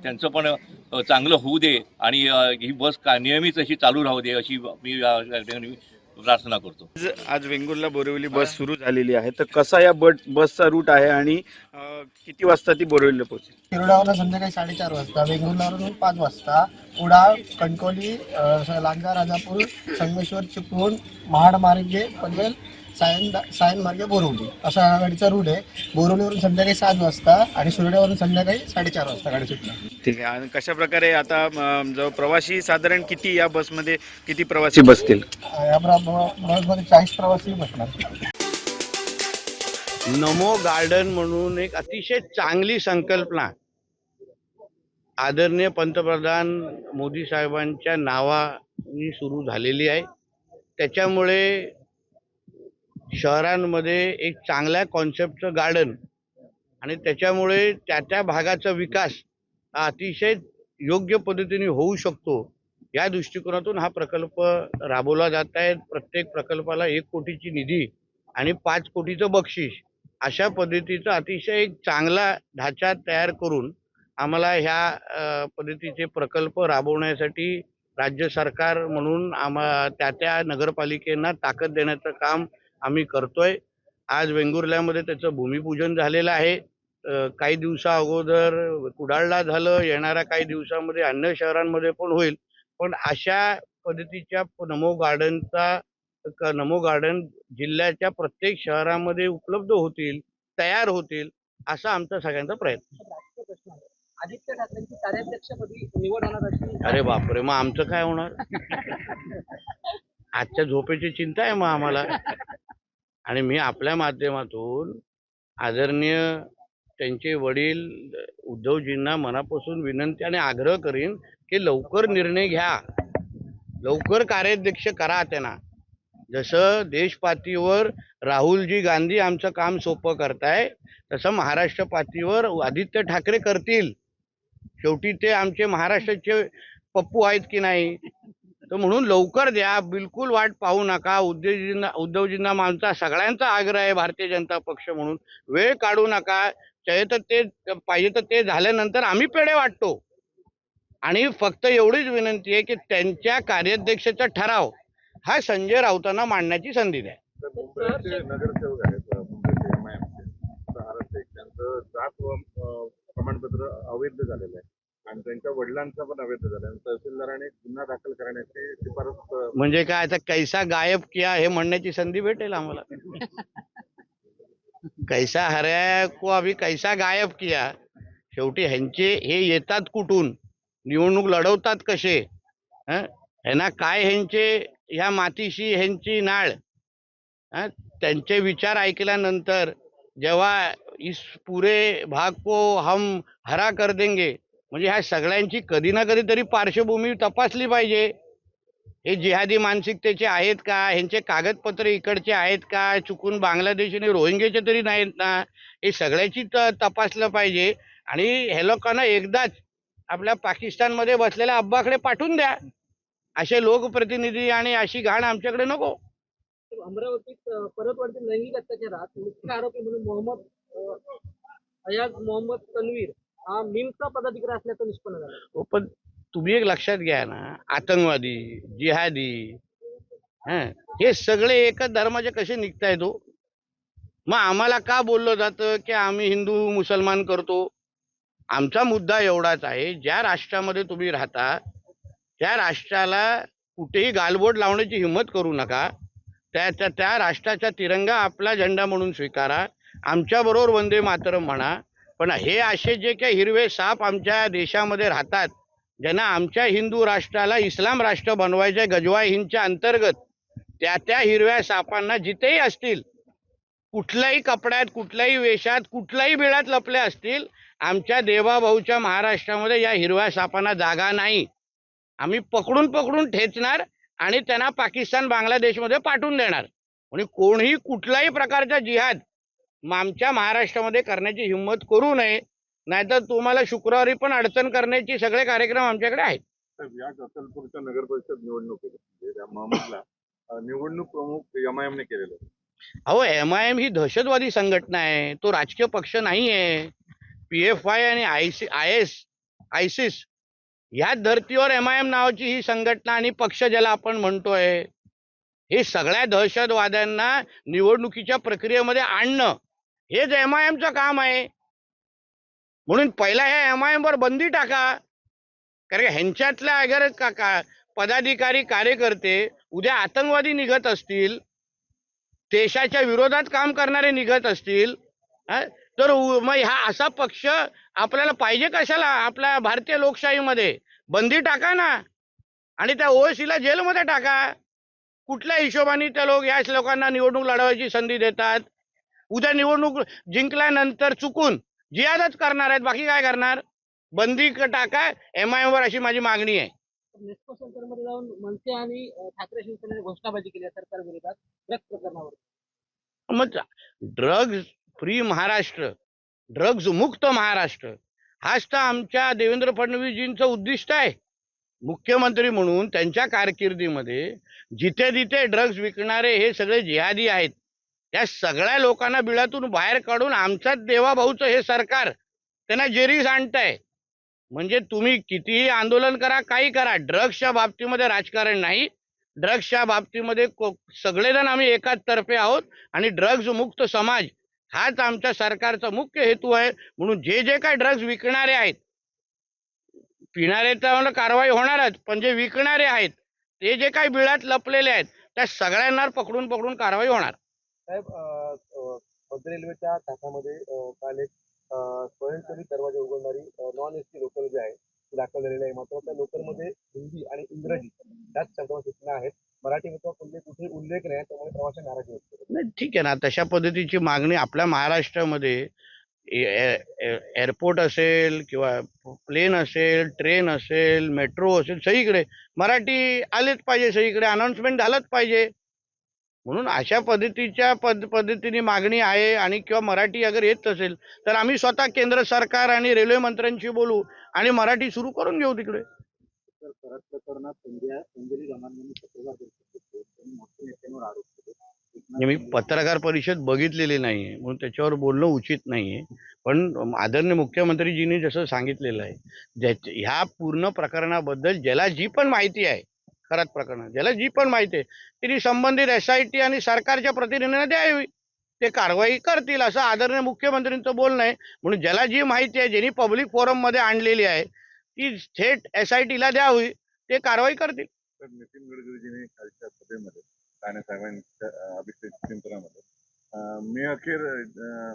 त्यांचं पण चांगलं होऊ दे आणि ही बस नियमित अशी चालू राहू दे अशी मी या ठिकाणी प्रार्थना करतो. आज वेंगुर्ला बोरिवली बस सुरू झालेली आहे, तर कसा या बसचा रूट आहे आणि किती वाजता ती बोरिवलीला पोहोचेल? शिरोड्यावरून संध्याकाळी 4:30 वाजता, वेंगुर्ल्यावरून 5 वाजता, कुडाळ, कणकवली, लांजा, राजापूर, संगमेश्वर, चिपळूण, महाड मार्गे पनवेल, सायन मार्गे बोरिवली असा गाडीचा रूट आहे. बोरिवलीवरून संध्याकाळी 7 वाजता आणि शिरोड्यावरून संध्याकाळी 4:30 वाजता गाडी सुटणार. ठीक आहे. आणि कशा प्रकारे आता जो प्रवासी साधारण किती या बसमध्ये किती प्रवासी बसतील? या बसमध्ये 40 प्रवासी बसणार. नमो गार्डन म्हणून एक अतिशय चांगली संकल्पना आदरणीय पंतप्रधान मोदी साहेबांच्या नावाने सुरू झालेली आहे. त्याच्यामुळे शहरांमध्ये एक चांगल्या कॉन्सेप्टचं गार्डन आणि त्याच्यामुळे त्या भागाचा विकास हा अतिशय योग्य पद्धतीने होऊ शकतो. या दृष्टिकोनातून हा प्रकल्प राबवला जात आहे. प्रत्येक प्रकल्पाला 1 कोटीची निधी आणि 5 कोटीचं बक्षीस अशा पद्धतीचा अतिशय एक चांगला ढाचा तयार करून आम्हाला ह्या पद्धतीचे प्रकल्प राबवण्यासाठी राज्य सरकार म्हणून त्या नगरपालिकेंना ताकद देण्याचं काम आम्ही करतोय. आज वेंगुर्ल्यामध्ये त्याचं भूमिपूजन झालेलं आहे. काही दिवसा अगोदर कुडाळला झालं. येणाऱ्या काही दिवसामध्ये अन्य शहरांमध्ये पण होईल. पण अशा पद्धतीच्या नमो गार्डन जिल्ह्याच्या प्रत्येक शहरामध्ये उपलब्ध होतील, तयार होतील असा आमचा सगळ्यांचा प्रयत्न. आदित्य ठाकरेंची कार्याध्यक्षपदी निवड होणार अशी. अरे बापरे, मग आमचं काय होणार? आजच्या झोपेची चिंता आहे मग आम्हाला. आणि मी आपल्या माध्यमातून आदरणीय त्यांचे वडील उद्धवजींना मनापासून विनंती आणि आग्रह करीन की लवकर निर्णय घ्या, लवकर कार्याध्यक्ष करा त्यांना. जसं देशपातळीवर राहुलजी गांधी आमचं काम सोपं करताय तसं महाराष्ट्र पातळीवर आदित्य ठाकरे करतील. शेवटी ते आमचे महाराष्ट्राचे पप्पू आहेत की नाही. तर म्हणून लवकर द्या, बिलकुल वाट पाहू नका. उद्धवजींना आमचा सगळ्यांचा आग्रह आहे भारतीय जनता पक्ष म्हणून, वेळ काढू नका. पाहिजे तर ते झाल्यानंतर आम्ही पेढे वाटतो. आणि फक्त एवढीच विनंती आहे की त्यांच्या कार्याध्यक्षाचा ठराव हा संजय राऊतांना मांडण्याची संधी द्या. मुंबईचे नगरसेवक आहेत, मुंबईचे MIM चे त्यांचं जात प्रमाणपत्र अवैध झालेलं आहे आणि त्यांच्या वडिलांचा पण अवैध झाला आणि तहसीलदाराने गुन्हा दाखल करण्याची शिफारस. म्हणजे काय आता कैसा गायब किया हे म्हणण्याची संधी भेटेल आम्हाला. कैसा हराया को अभी कैसा गायब किया. शेवटी हे येतात कुठून, निवडणूक लढवतात कसे, ह्यांना काय ह्या मातीशी ह्यांची नाळ. त्यांचे विचार ऐकल्यानंतर जेव्हा इस पुरे भाग को हम हरा कर देंगे म्हणजे ह्या सगळ्यांची कधी ना कधी तरी पार्श्वभूमी तपासली पाहिजे. हे जिहादी मानसिकतेचे आहेत का, ह्यांचे कागदपत्र इकडचे आहेत का, चुकून बांगलादेश आणि रोहिंग्याचे तरी नाहीत ना, हे सगळ्याची तपासलं पाहिजे. आणि हे लोकांना एकदाच आपल्या पाकिस्तानमध्ये बसलेल्या अब्बाकडे पाठवून द्या. असे लोकप्रतिनिधी आणि अशी घाण आमच्याकडे नको. अमरावतीत परतवाडीतील लैंगिक अत्याचारात मुख्य आरोपी म्हणून अयाज मोहम्मद तन्वीर हा मिमचा पदाधिकारी असल्याचं निष्पन्न झालं. पण तुम्ही एक लक्षात घ्या ना, आतंकवादी, जिहादी हे सगळे एकच धर्माचे कसे निघतायत हो? मग आम्हाला का बोललं जातं की आम्ही हिंदू मुसलमान करतो? आमचा मुद्दा एवढाच आहे, ज्या राष्ट्रामध्ये तुम्ही राहता त्या राष्ट्राला कुठेही गालबोट लावण्याची हिंमत करू नका. त्या राष्ट्राचा तिरंगा आपला झेंडा म्हणून स्वीकारा. आमच्याबरोबर वंदे मातरम म्हणा. पण हे असे जे काही हिरवे साप आमच्या देशामध्ये राहतात, ज्यांना आमच्या हिंदू राष्ट्राला इस्लाम राष्ट्र बनवायचे गजवाय हिंदच्या अंतर्गत, त्या हिरव्या सापांना जिथेही असतील, कुठल्याही कपड्यात, कुठल्याही वेशात, कुठल्याही बिळात लपले असतील, आमच्या देवाभाऊच्या महाराष्ट्रामध्ये या हिरव्या सापांना जागा नाही. आम्ही पकडून ठेचणार आणि त्यांना पाकिस्तान बांगलादेशमध्ये पाठवून देणार. म्हणजे कोणीही कुठल्याही प्रकारचा जिहाद आमच्या महाराष्ट्रामध्ये करण्याची हिंमत करू नये, नाहीतर तुम्हाला शुक्रवारी पण अडचण करण्याचे सगळे कार्यक्रम आमच्याकडे आहेत. या अचलपूरच्या नगर परिषद निवडणुकीत महमूदला निवडणूक प्रमुख MIM ने केलेलं. अहो, MIM ही दहशतवादी संघटना आहे, तो राजकीय पक्ष नाही आहे. PFI आणि ISIS या धर्तीवर MIM नावाची ही संघटना आणि पक्ष ज्याला आपण म्हणतोय, हे सगळ्या दहशतवाद्यांना निवडणुकीच्या प्रक्रियेमध्ये आणणं हेच MIMचं काम आहे. म्हणून पहिला ह्या MIM वर बंदी टाका. कारण ह्यांच्यातल्या अगर पदाधिकारी कार्यकर्ते उद्या आतंकवादी निघत असतील, देशाच्या विरोधात काम करणारे निघत असतील, तर मग हा असा पक्ष आपल्याला पाहिजे कशाला? आपल्या भारतीय लोकशाहीमध्ये बंदी टाका ना आणि त्या OSCला जेलमध्ये टाका. कुठल्या हिशोबाने त्या याच लोकांना निवडणूक लढवायची संधी देतात? उद्या निवडणूक जिंकल्यानंतर चुकून जिहादच करणार आहेत, बाकी काय करणार? बंदी टाका MIM वर, अशी माझी मागणी आहे. नेस्को सेंटरमध्ये जाऊन मनसे आणि ठाकरे शिवसेनेने घोषणाबाजी केली आहे सरकार विरोधात ड्रग्ज प्रकरणावर. मग ड्रग्ज फ्री महाराष्ट्र, ड्रग्ज मुक्त महाराष्ट्र हाच तर आमच्या देवेंद्र फडणवीसजींचं उद्दिष्ट आहे. मुख्यमंत्री म्हणून त्यांच्या कारकिर्दीमध्ये जिथे जिथे ड्रग्ज विकणारे हे सगळे जिहादी आहेत त्या सगळ्या लोकांना बिळातून बाहेर काढून आमच्याच देवाभाऊचं हे सरकार त्यांना जेरीस आणतंय. म्हणजे तुम्ही कितीही आंदोलन करा, काही करा, ड्रग्सच्या बाबतीमध्ये राजकारण नाही. ड्रग्सच्या बाबतीमध्ये सगळेजण आम्ही एकाच तर्फे आहोत आणि ड्रग्ज मुक्त समाज हाच आमच्या सरकारचा मुख्य हेतू आहे. म्हणून जे जे काही ड्रग्ज विकणारे आहेत, पिणारे तर कारवाई होणारच, पण जे विकणारे आहेत ते जे काही बिळात लपलेले आहेत त्या सगळ्यांना पकडून कारवाई होणार. साहेब, मध्य रेल्वेच्या तासामध्ये काल एक स्वयंचलित दरवाजा उघडणारी नॉन एसी लोकल जे आहे ती दाखल झालेली आहे. मात्र त्या लोकलमध्ये हिंदी आणि इंग्रजी त्याच शब्दावर सूचना आहेत. मराठीमध्ये कुठे उल्लेख नाही, त्यामुळे प्रवासी नाराजी होते. नाही, ठीक आहे ना, तशा पद्धतीची मागणी आपल्या महाराष्ट्रामध्ये एअरपोर्ट असेल किंवा प्लेन असेल, ट्रेन असेल, मेट्रो असेल, सगळीकडे मराठी आलेच पाहिजे, सगळीकडे अनाउन्समेंट झालंच पाहिजे. म्हणून अशा पद्धतीच्या पद्धतीने मागणी आहे. आणि किंवा मराठी अगर येत असेल तर आम्ही स्वतः केंद्र सरकार आणि रेल्वे मंत्र्यांशी बोलू आणि मराठी सुरू करून घेऊ तिकडे. मी पत्रकार परिषद बघितलेली नाहीये म्हणून त्याच्यावर बोलणं उचित नाहीये. पण आदरणीय मुख्यमंत्रीजींनी जसं सांगितलेलं आहे, ह्या पूर्ण प्रकरणाबद्दल ज्याला जी पण माहिती आहे, खरंच प्रकरण ज्याला जी पण माहिती आहे त्यांनी संबंधित SIT आणि सरकारच्या प्रतिनिधींना द्यावी, ते कारवाई करतील असं आदरणीय मुख्यमंत्र्यांचं बोलणं आहे. म्हणून ज्याला जी माहिती आहे, ज्यांनी पब्लिक फोरम मध्ये आणलेली आहे ती थेट SITला द्यावी, ते कारवाई करतील. नितीन गडकरीजीने कालच्या सभेमध्ये ठाणे साहेबांच्या अभिषेक चिंतनामध्ये मे अखेर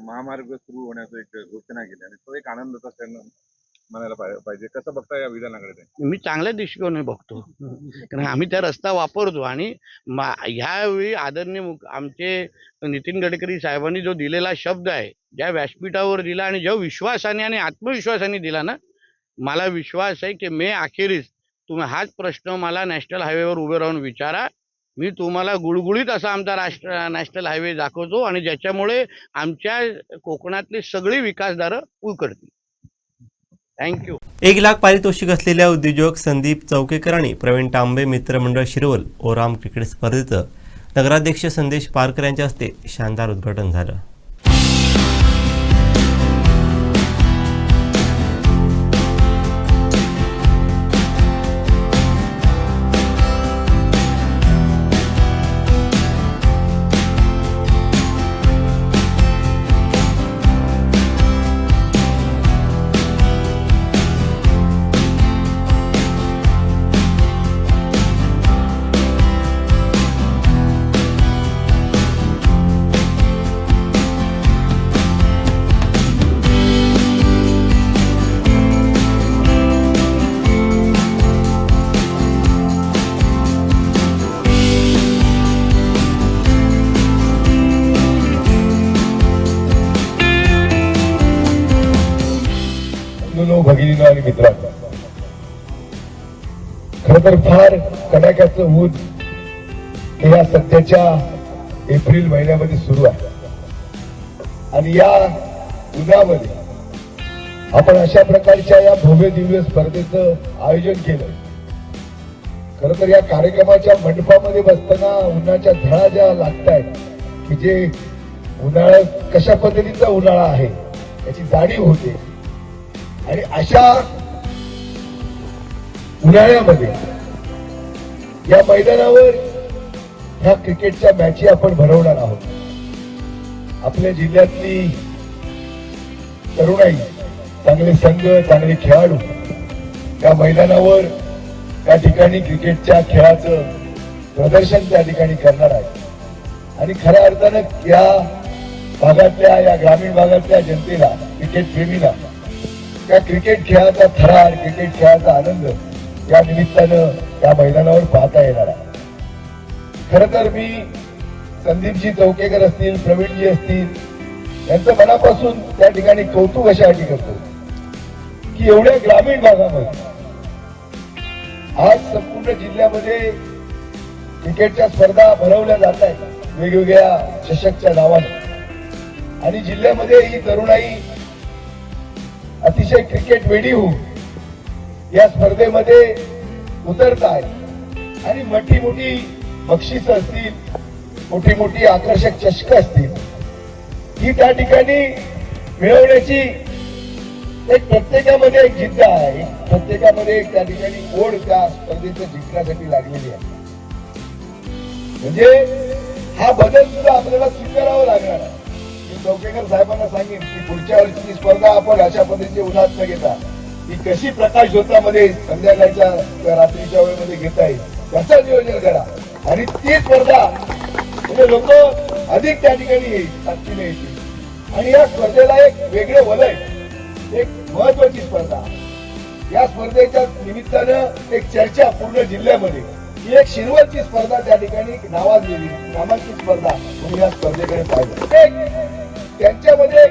महामार्ग सुरू होण्याचं एक घोषणा केली आणि तो एक आनंदाचा क्षण म्हणायला पाहिजे. कसं बघता या विधानाकडे? मी चांगल्या दृष्टिकोनाने बघतो, कारण आम्ही त्या रस्ता वापरतो. आणि ह्यावेळी आदरणीय आमचे नितीन गडकरी साहेबांनी जो दिलेला शब्द आहे, ज्या व्यासपीठावर दिला आणि ज्या विश्वासाने आणि आत्मविश्वासाने दिला ना, मला विश्वास आहे की मे अखेरीस तुम्ही हाच प्रश्न मला नॅशनल हायवेवर उभे राहून विचारा, मी तुम्हाला गुळगुळीत असा आमचा नॅशनल हायवे दाखवतो आणि ज्याच्यामुळे आमच्या कोकणातली सगळी विकासदारं उलकडतील. थँक्यू. 1 लाख पारितोषिक असलेल्या उद्योजक संदीप चौकेकर आणि प्रवीण तांबे मित्रमंडळ शिरवल ओराम क्रिकेट स्पर्धेचं नगराध्यक्ष संदेश पारकर यांच्या हस्ते शानदार उद्घाटन झालं. भगिनींनो आणि मित्रांनो, खरं तर फार कडाक्याचं ऊन या सध्याच्या एप्रिल महिन्यामध्ये सुरू आहे आणि या उन्हामध्ये आपण अशा प्रकारच्या या भव्य दिव्य स्पर्धेचं आयोजन केलं. खरं तर या कार्यक्रमाच्या मंडपामध्ये बसताना उन्हाच्या झळा ज्या लागतायत की जे उन्हाळा कशा पद्धतीचा उन्हाळा आहे याची जाणीव होते. आणि अशा उन्हाळ्यामध्ये या मैदानावर ह्या क्रिकेटच्या मॅची आपण भरवणार आहोत. आपल्या जिल्ह्यातली तरुणाई, चांगले संघ, चांगले खेळाडू या मैदानावर त्या ठिकाणी क्रिकेटच्या खेळाचं प्रदर्शन त्या ठिकाणी करणार आहे. आणि खऱ्या अर्थानं या भागातल्या, या ग्रामीण भागातल्या जनतेला, क्रिकेट प्रेमीला त्या क्रिकेट खेळाचा थरार, क्रिकेट खेळाचा आनंद या निमित्तानं या मैदानावर पाहता येणार आहे. खरं तर मी संदीपजी चौकेकर असतील, प्रवीणजी असतील, यांचं मनापासून त्या ठिकाणी कौतुक अशासाठी करतो की एवढ्या ग्रामीण भागामध्ये आज संपूर्ण जिल्ह्यामध्ये क्रिकेटच्या स्पर्धा भरवल्या जात आहेत वेगवेगळ्या चषकच्या नावाने आणि जिल्ह्यामध्ये ही तरुणाई अतिशय क्रिकेट वेडी होऊन या स्पर्धेमध्ये उतरत आहे आणि मोठी मोठी बक्षिसं असतील, मोठी मोठी आकर्षक चषकं असतील, ही त्या ठिकाणी मिळवण्याची एक प्रत्येकामध्ये एक जिद्द आहे, प्रत्येकामध्ये एक त्या ठिकाणी ओढ त्या स्पर्धेचं जिंकण्यासाठी लागलेली आहे. म्हणजे हा बदल सुद्धा आपल्याला स्वीकारावा लागणार आहे. मी चौकेकर साहेबांना सांगेन की पुढच्या वर्षीची स्पर्धा आपण अशा पद्धतीचे उन्हात न घेता ती कशी प्रकाश झोतामध्ये संध्याकाळच्या रात्रीच्या वेळेमध्ये घेता येईल त्याचं नियोजन करा आणि ती स्पर्धा म्हणजे लोक अधिक त्या ठिकाणी येईल, ताकदीने येतील आणि या स्पर्धेला एक वेगळे वलय, एक महत्वाची स्पर्धा. या स्पर्धेच्या निमित्तानं एक चर्चा पूर्ण जिल्ह्यामध्ये ही एक शिरवलची स्पर्धा त्या ठिकाणी नावाजलेली नामांकित स्पर्धा म्हणून या स्पर्धेकडे पाहिजे. त्यांच्यामध्ये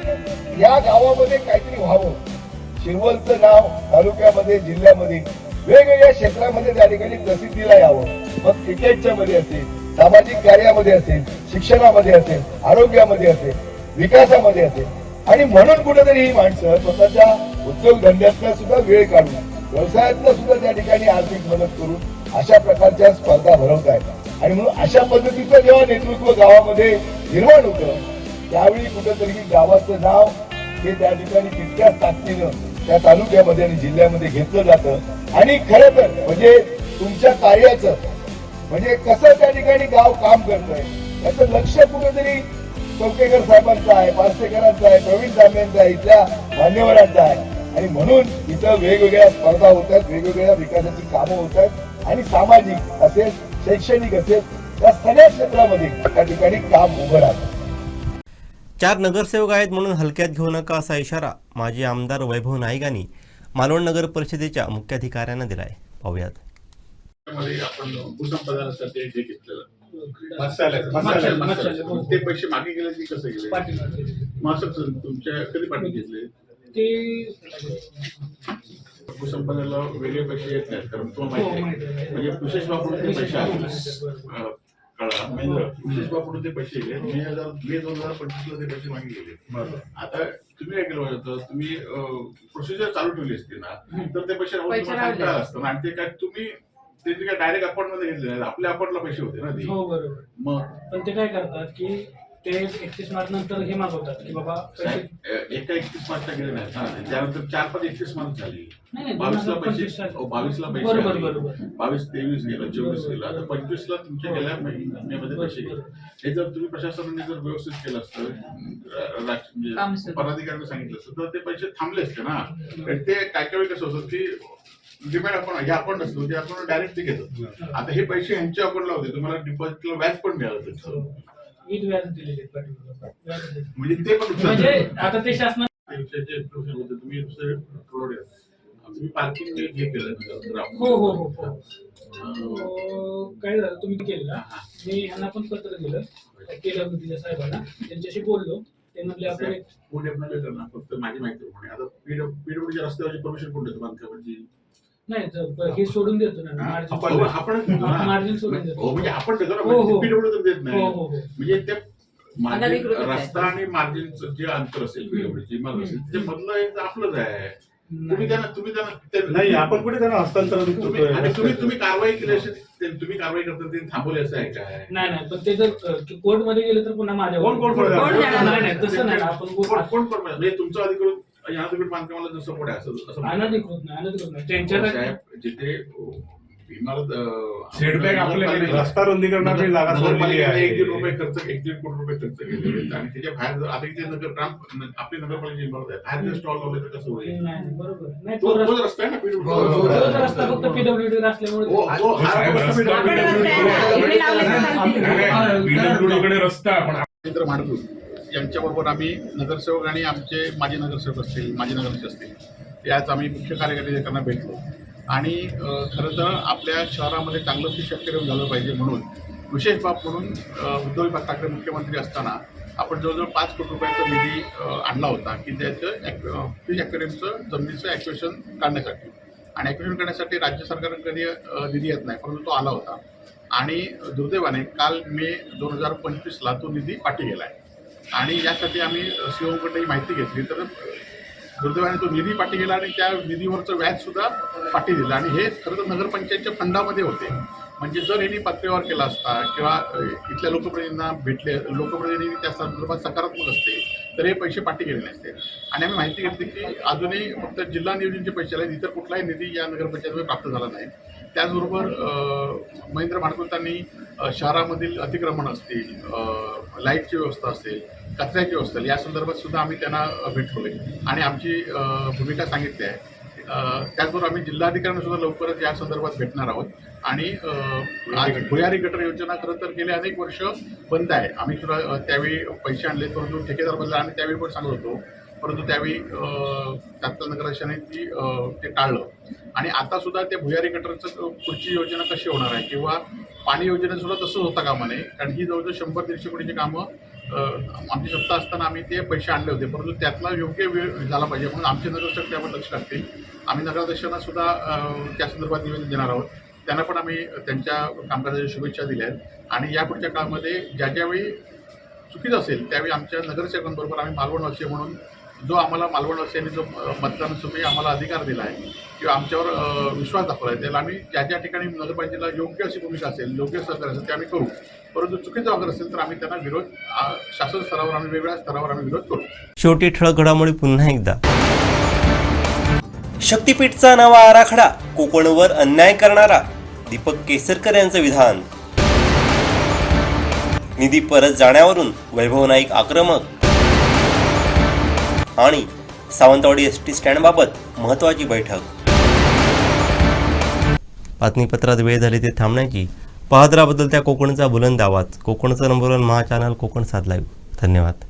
या गावामध्ये काहीतरी व्हावं, शिरवलचं नाव तालुक्यामध्ये जिल्ह्यामध्ये वेगवेगळ्या क्षेत्रामध्ये त्या ठिकाणी प्रसिद्धीला यावं. मग क्रिकेटच्या मध्ये असेल, सामाजिक कार्यामध्ये असेल, शिक्षणामध्ये असेल, आरोग्यामध्ये असेल, विकासामध्ये असेल आणि म्हणून कुठेतरी ही माणसं स्वतःच्या उद्योगधंद्यातनं सुद्धा वेळ काढून व्यवसायातनं सुद्धा त्या ठिकाणी आर्थिक मदत करून अशा प्रकारच्या स्पर्धा भरवत आहेत आणि म्हणून अशा पद्धतीचं जेव्हा नेतृत्व गावामध्ये निर्माण होतं त्यावेळी कुठेतरी गावाचं नाव हे त्या ठिकाणी तितक्याच ताकदीनं त्या तालुक्यामध्ये आणि जिल्ह्यामध्ये घेतलं जातं आणि खरं तर म्हणजे तुमच्या कार्याचं म्हणजे कसं त्या ठिकाणी गाव काम करतंय याचं लक्ष कुठेतरी चौकेकर साहेबांचं आहे, पारसेकरांचं आहे, प्रवीण तांब्यांचं आहे, इथल्या मान्यवरांचं आहे आणि म्हणून इथं वेगवेगळ्या स्पर्धा होत आहेत, वेगवेगळ्या विकासाची कामं होत आहेत आणि सामाजिक असेल, शैक्षणिक असेल या सगळ्या क्षेत्रामध्ये त्या ठिकाणी काम उभं राहतं. 4 नगरसेवक आहेत म्हणून हलक्यात घेऊ नका असा इशारा माजी आमदार वैभव नाईक मालवण नगर परिषदेच्या मुख्याधिकाऱ्यांना दिलाय. पाहूयात. आपण भूसंपादनासाठी जे घेतलेलं ते पैसे मागे गेले की कसं गेले मग असं तुमच्या कधी पाठी घेतले ते भूसंपादनाला वेगळे पैसे येत नाहीत कारण तुम्हाला माहिती आहे म्हणजे विशेष वापरून ते पैसे आले कळा विशेष वापरून ते पैसे गेले मे 2025 ते पैसे मागे गेले. आता तुम्ही काय केलं होतं तुम्ही प्रोसिजर चालू ठेवली असते ना तर ते पैसे राहून असतं आणि ते काय तुम्ही ते काय डायरेक्ट अकाउंट मध्ये घेतले नाही आपल्या अकाउंटला पैसे होते ना ते. हो बरोबर. मग पण ते काय करतात की ते 31 मार्च नंतर हे मागवतात की बाबा एका 31 मार्चला गेले नाही ना त्यानंतर 4-5 31 मार्च झाली 22ला पैसे 22ला पैसे 22-23 गेला 24 गेला तर 25ला तुमच्या गेल्या महिन्यामध्ये पैसे गेले. हे जर तुम्ही प्रशासनाने जर व्यवस्थित केलं असतं म्हणजे पदाधिकाऱ्यांनी सांगितलं असतं तर ते पैसे थांबले असते ना. ते काय काय वेळी कसं होतं की डिपेंड आपण हे अकाउंट असतो ते आपण डायरेक्ट ते घेतो. आता हे पैसे यांच्या अकाउंटला होते तुम्हाला डिपॉझिटला व्याज पण मिळालं त्याचं म्हणजे ते पण आता ते शासन तुम्ही तुम्ही पार्किंग हे केलं. हो हो हो काय झालं तुम्ही केलं मी यांना पण पत्र दिलं केलं साहेबांना त्यांच्याशी बोललो ते म्हणले आपण फक्त माझी माहिती म्हणे आता पीडब्ल्यूच्या रस्त्यावरची परमिशन कोण देतो बांधकामाची नाही हे सोडून देतो ना मार्जिन सोडून देतो म्हणजे आपण देतो पीडब्ल्यू तर देत नाही म्हणजे ते रस्ता आणि मार्जिनचं जे अंतर असेल पीडब्ल्यूची इमारत असेल ते मधलं एक आपलंच आहे. तुम्ही त्यांना नाही आपण कुठे त्यांना हस्तांतरण तुम्ही कारवाई केली असेल तुम्ही कारवाई करता ते थांबवले असं आहे काय नाही पण ते जर कोर्ट मध्ये गेले तर पुन्हा माझ्या नाही तसं नाही आपण कोण म्हणजे तुमचं अधिकृत अनाधिकृत बांधकामाला जसं सपोर्ट आहे असं अनधिकृत नाही त्यांच्या जिथे इमारत सेटबॅक आपल्याकडे रस्ता रुंदीकरणाची जागा सोडलेली आहे 1 कोटी रुपये खर्च केले आणि त्याच्या बाहेर आता इथे आपली नगरपालिकेची इमारत आहे बाहेर जर स्टॉल लावले तर कसं होईल. तो रस्ता आहे ना रस्ता फक्त पीडब्ल्यूडी असल्यामुळे रस्ता रवींद्र माडगूळ यांच्याबरोबर आम्ही नगरसेवक आणि आमचे माजी नगरसेवक असतील माजी नगराध्यक्ष असतील ते आज आम्ही मुख्य कार्यकारी अधिकाऱ्यांना भेटलो आणि खरं तर आपल्या शहरामध्ये चांगलं फिश ॲक्वेरियम झालं पाहिजे म्हणून विशेष बाब म्हणून उद्धव ठाकरे मुख्यमंत्री असताना आपण जवळजवळ 5 कोटी रुपयाचा निधी आणला होता की त्याचं फिश ॲक्वेरियमचं जमिनीचं ॲक्वेशन काढण्यासाठी आणि ॲक्टिव्हेशन करण्यासाठी राज्य सरकारने कधी निधी येत नाही, परंतु तो आला होता आणि दुर्दैवाने काल मे 2025ला तो निधी पाठी गेला आहे. आणि यासाठी आम्ही सीओकडे माहिती घेतली तर दुर्दैवाने तो निधी पाठी गेला आणि त्या निधीवरचं व्याजसुद्धा पाठी दिलं. आणि हे खरं तर नगरपंचायतच्या फंडामध्ये होते. म्हणजे जर यांनी पत्रेवर केला असता किंवा इथल्या लोकप्रतिनिधींना भेटले, लोकप्रतिनिधी त्या संदर्भात सकारात्मक असते तर हे पैसे पाठी गेले नसते. आणि आम्ही माहिती घेतली की अजूनही फक्त जिल्हा नियोजनचे पैसे आले, इतर कुठलाही निधी या नगरपंचायतीमध्ये प्राप्त झाला नाही. त्याचबरोबर महेंद्र माडगुळतांनी शहरामधील अतिक्रमण असतील, लाईटची व्यवस्था असेल, कचऱ्याची व्यवस्था असेल, या संदर्भात सुद्धा आम्ही त्यांना भेटलोय आणि आमची भूमिका सांगितली आहे. त्याचबरोबर आम्ही जिल्हाधिकाऱ्यांना सुद्धा लवकरच या संदर्भात भेटणार आहोत. आणि आज भुयारी गटर योजना खरं तर गेले अनेक वर्ष बंद आहे. आम्ही सुद्धा त्यावेळी पैसे आणले, परंतु ठेकेदार बदला आणि त्यावेळी पण सांगत होतो, परंतु त्यावेळी तत्काल नगराध्यक्षाने ते टाळलं. आणि आता सुद्धा ते भुयारी गटरचं पुढची योजना कशी होणार आहे किंवा पाणी योजनेत सुद्धा तसंच होता कामा नये. कारण ही जवळजवळ 100-150 कोटीची कामं आमची सत्ता असताना आम्ही ते पैसे आणले होते, परंतु त्यातला योग्य वेळ झाला पाहिजे म्हणून आमचे नगरसेवक त्यावर लक्ष टाकतील. आम्ही नगराध्यक्षांना सुद्धा त्या संदर्भात निवेदन देणार आहोत. त्यांना पण आम्ही त्यांच्या कामकाजाच्या शुभेच्छा दिल्या आहेत. आणि यापुढच्या काळामध्ये ज्यावेळी चुकीचं असेल त्यावेळी आमच्या नगरसेवकांबरोबर आम्ही मालवणवासी म्हणून जो आम्हाला मालवणवासियांनी जो मतदानासाठी आम्हाला अधिकार दिला आहे किंवा आमच्यावर विश्वास दाखवला आहे, त्याला आम्ही ज्या ठिकाणी नगरपंचायतीला योग्य अशी भूमिका असेल, योग्य सहकार्य असेल ते आम्ही करू. परंतु चुकीचा वापर असेल तर आम्ही त्यांना विरोध शासन स्तरावर आम्ही वेगवेगळ्या स्तरावर आम्ही विरोध करू. शेवटी ठळक घडामोडी पुन्हा एकदा. शक्तीपीठचा नवा आराखडा, कोकणवर अन्याय करणारा दीपक केसरकर यांचं विधान. निधी परत जाण्यावरून वैभव नाईक आक्रमक. आणि सावंतवाडी एसटी स्टँडबाबत महत्त्वाची बैठक. बातमीपत्रात वेळ झाली ते थांबण्याची. पाहत राहा बदलत्या कोकणचा बुलंद आवाज. कोकणचं नंबर 1 महा चॅनल कोकण 7 लाईव्ह. धन्यवाद.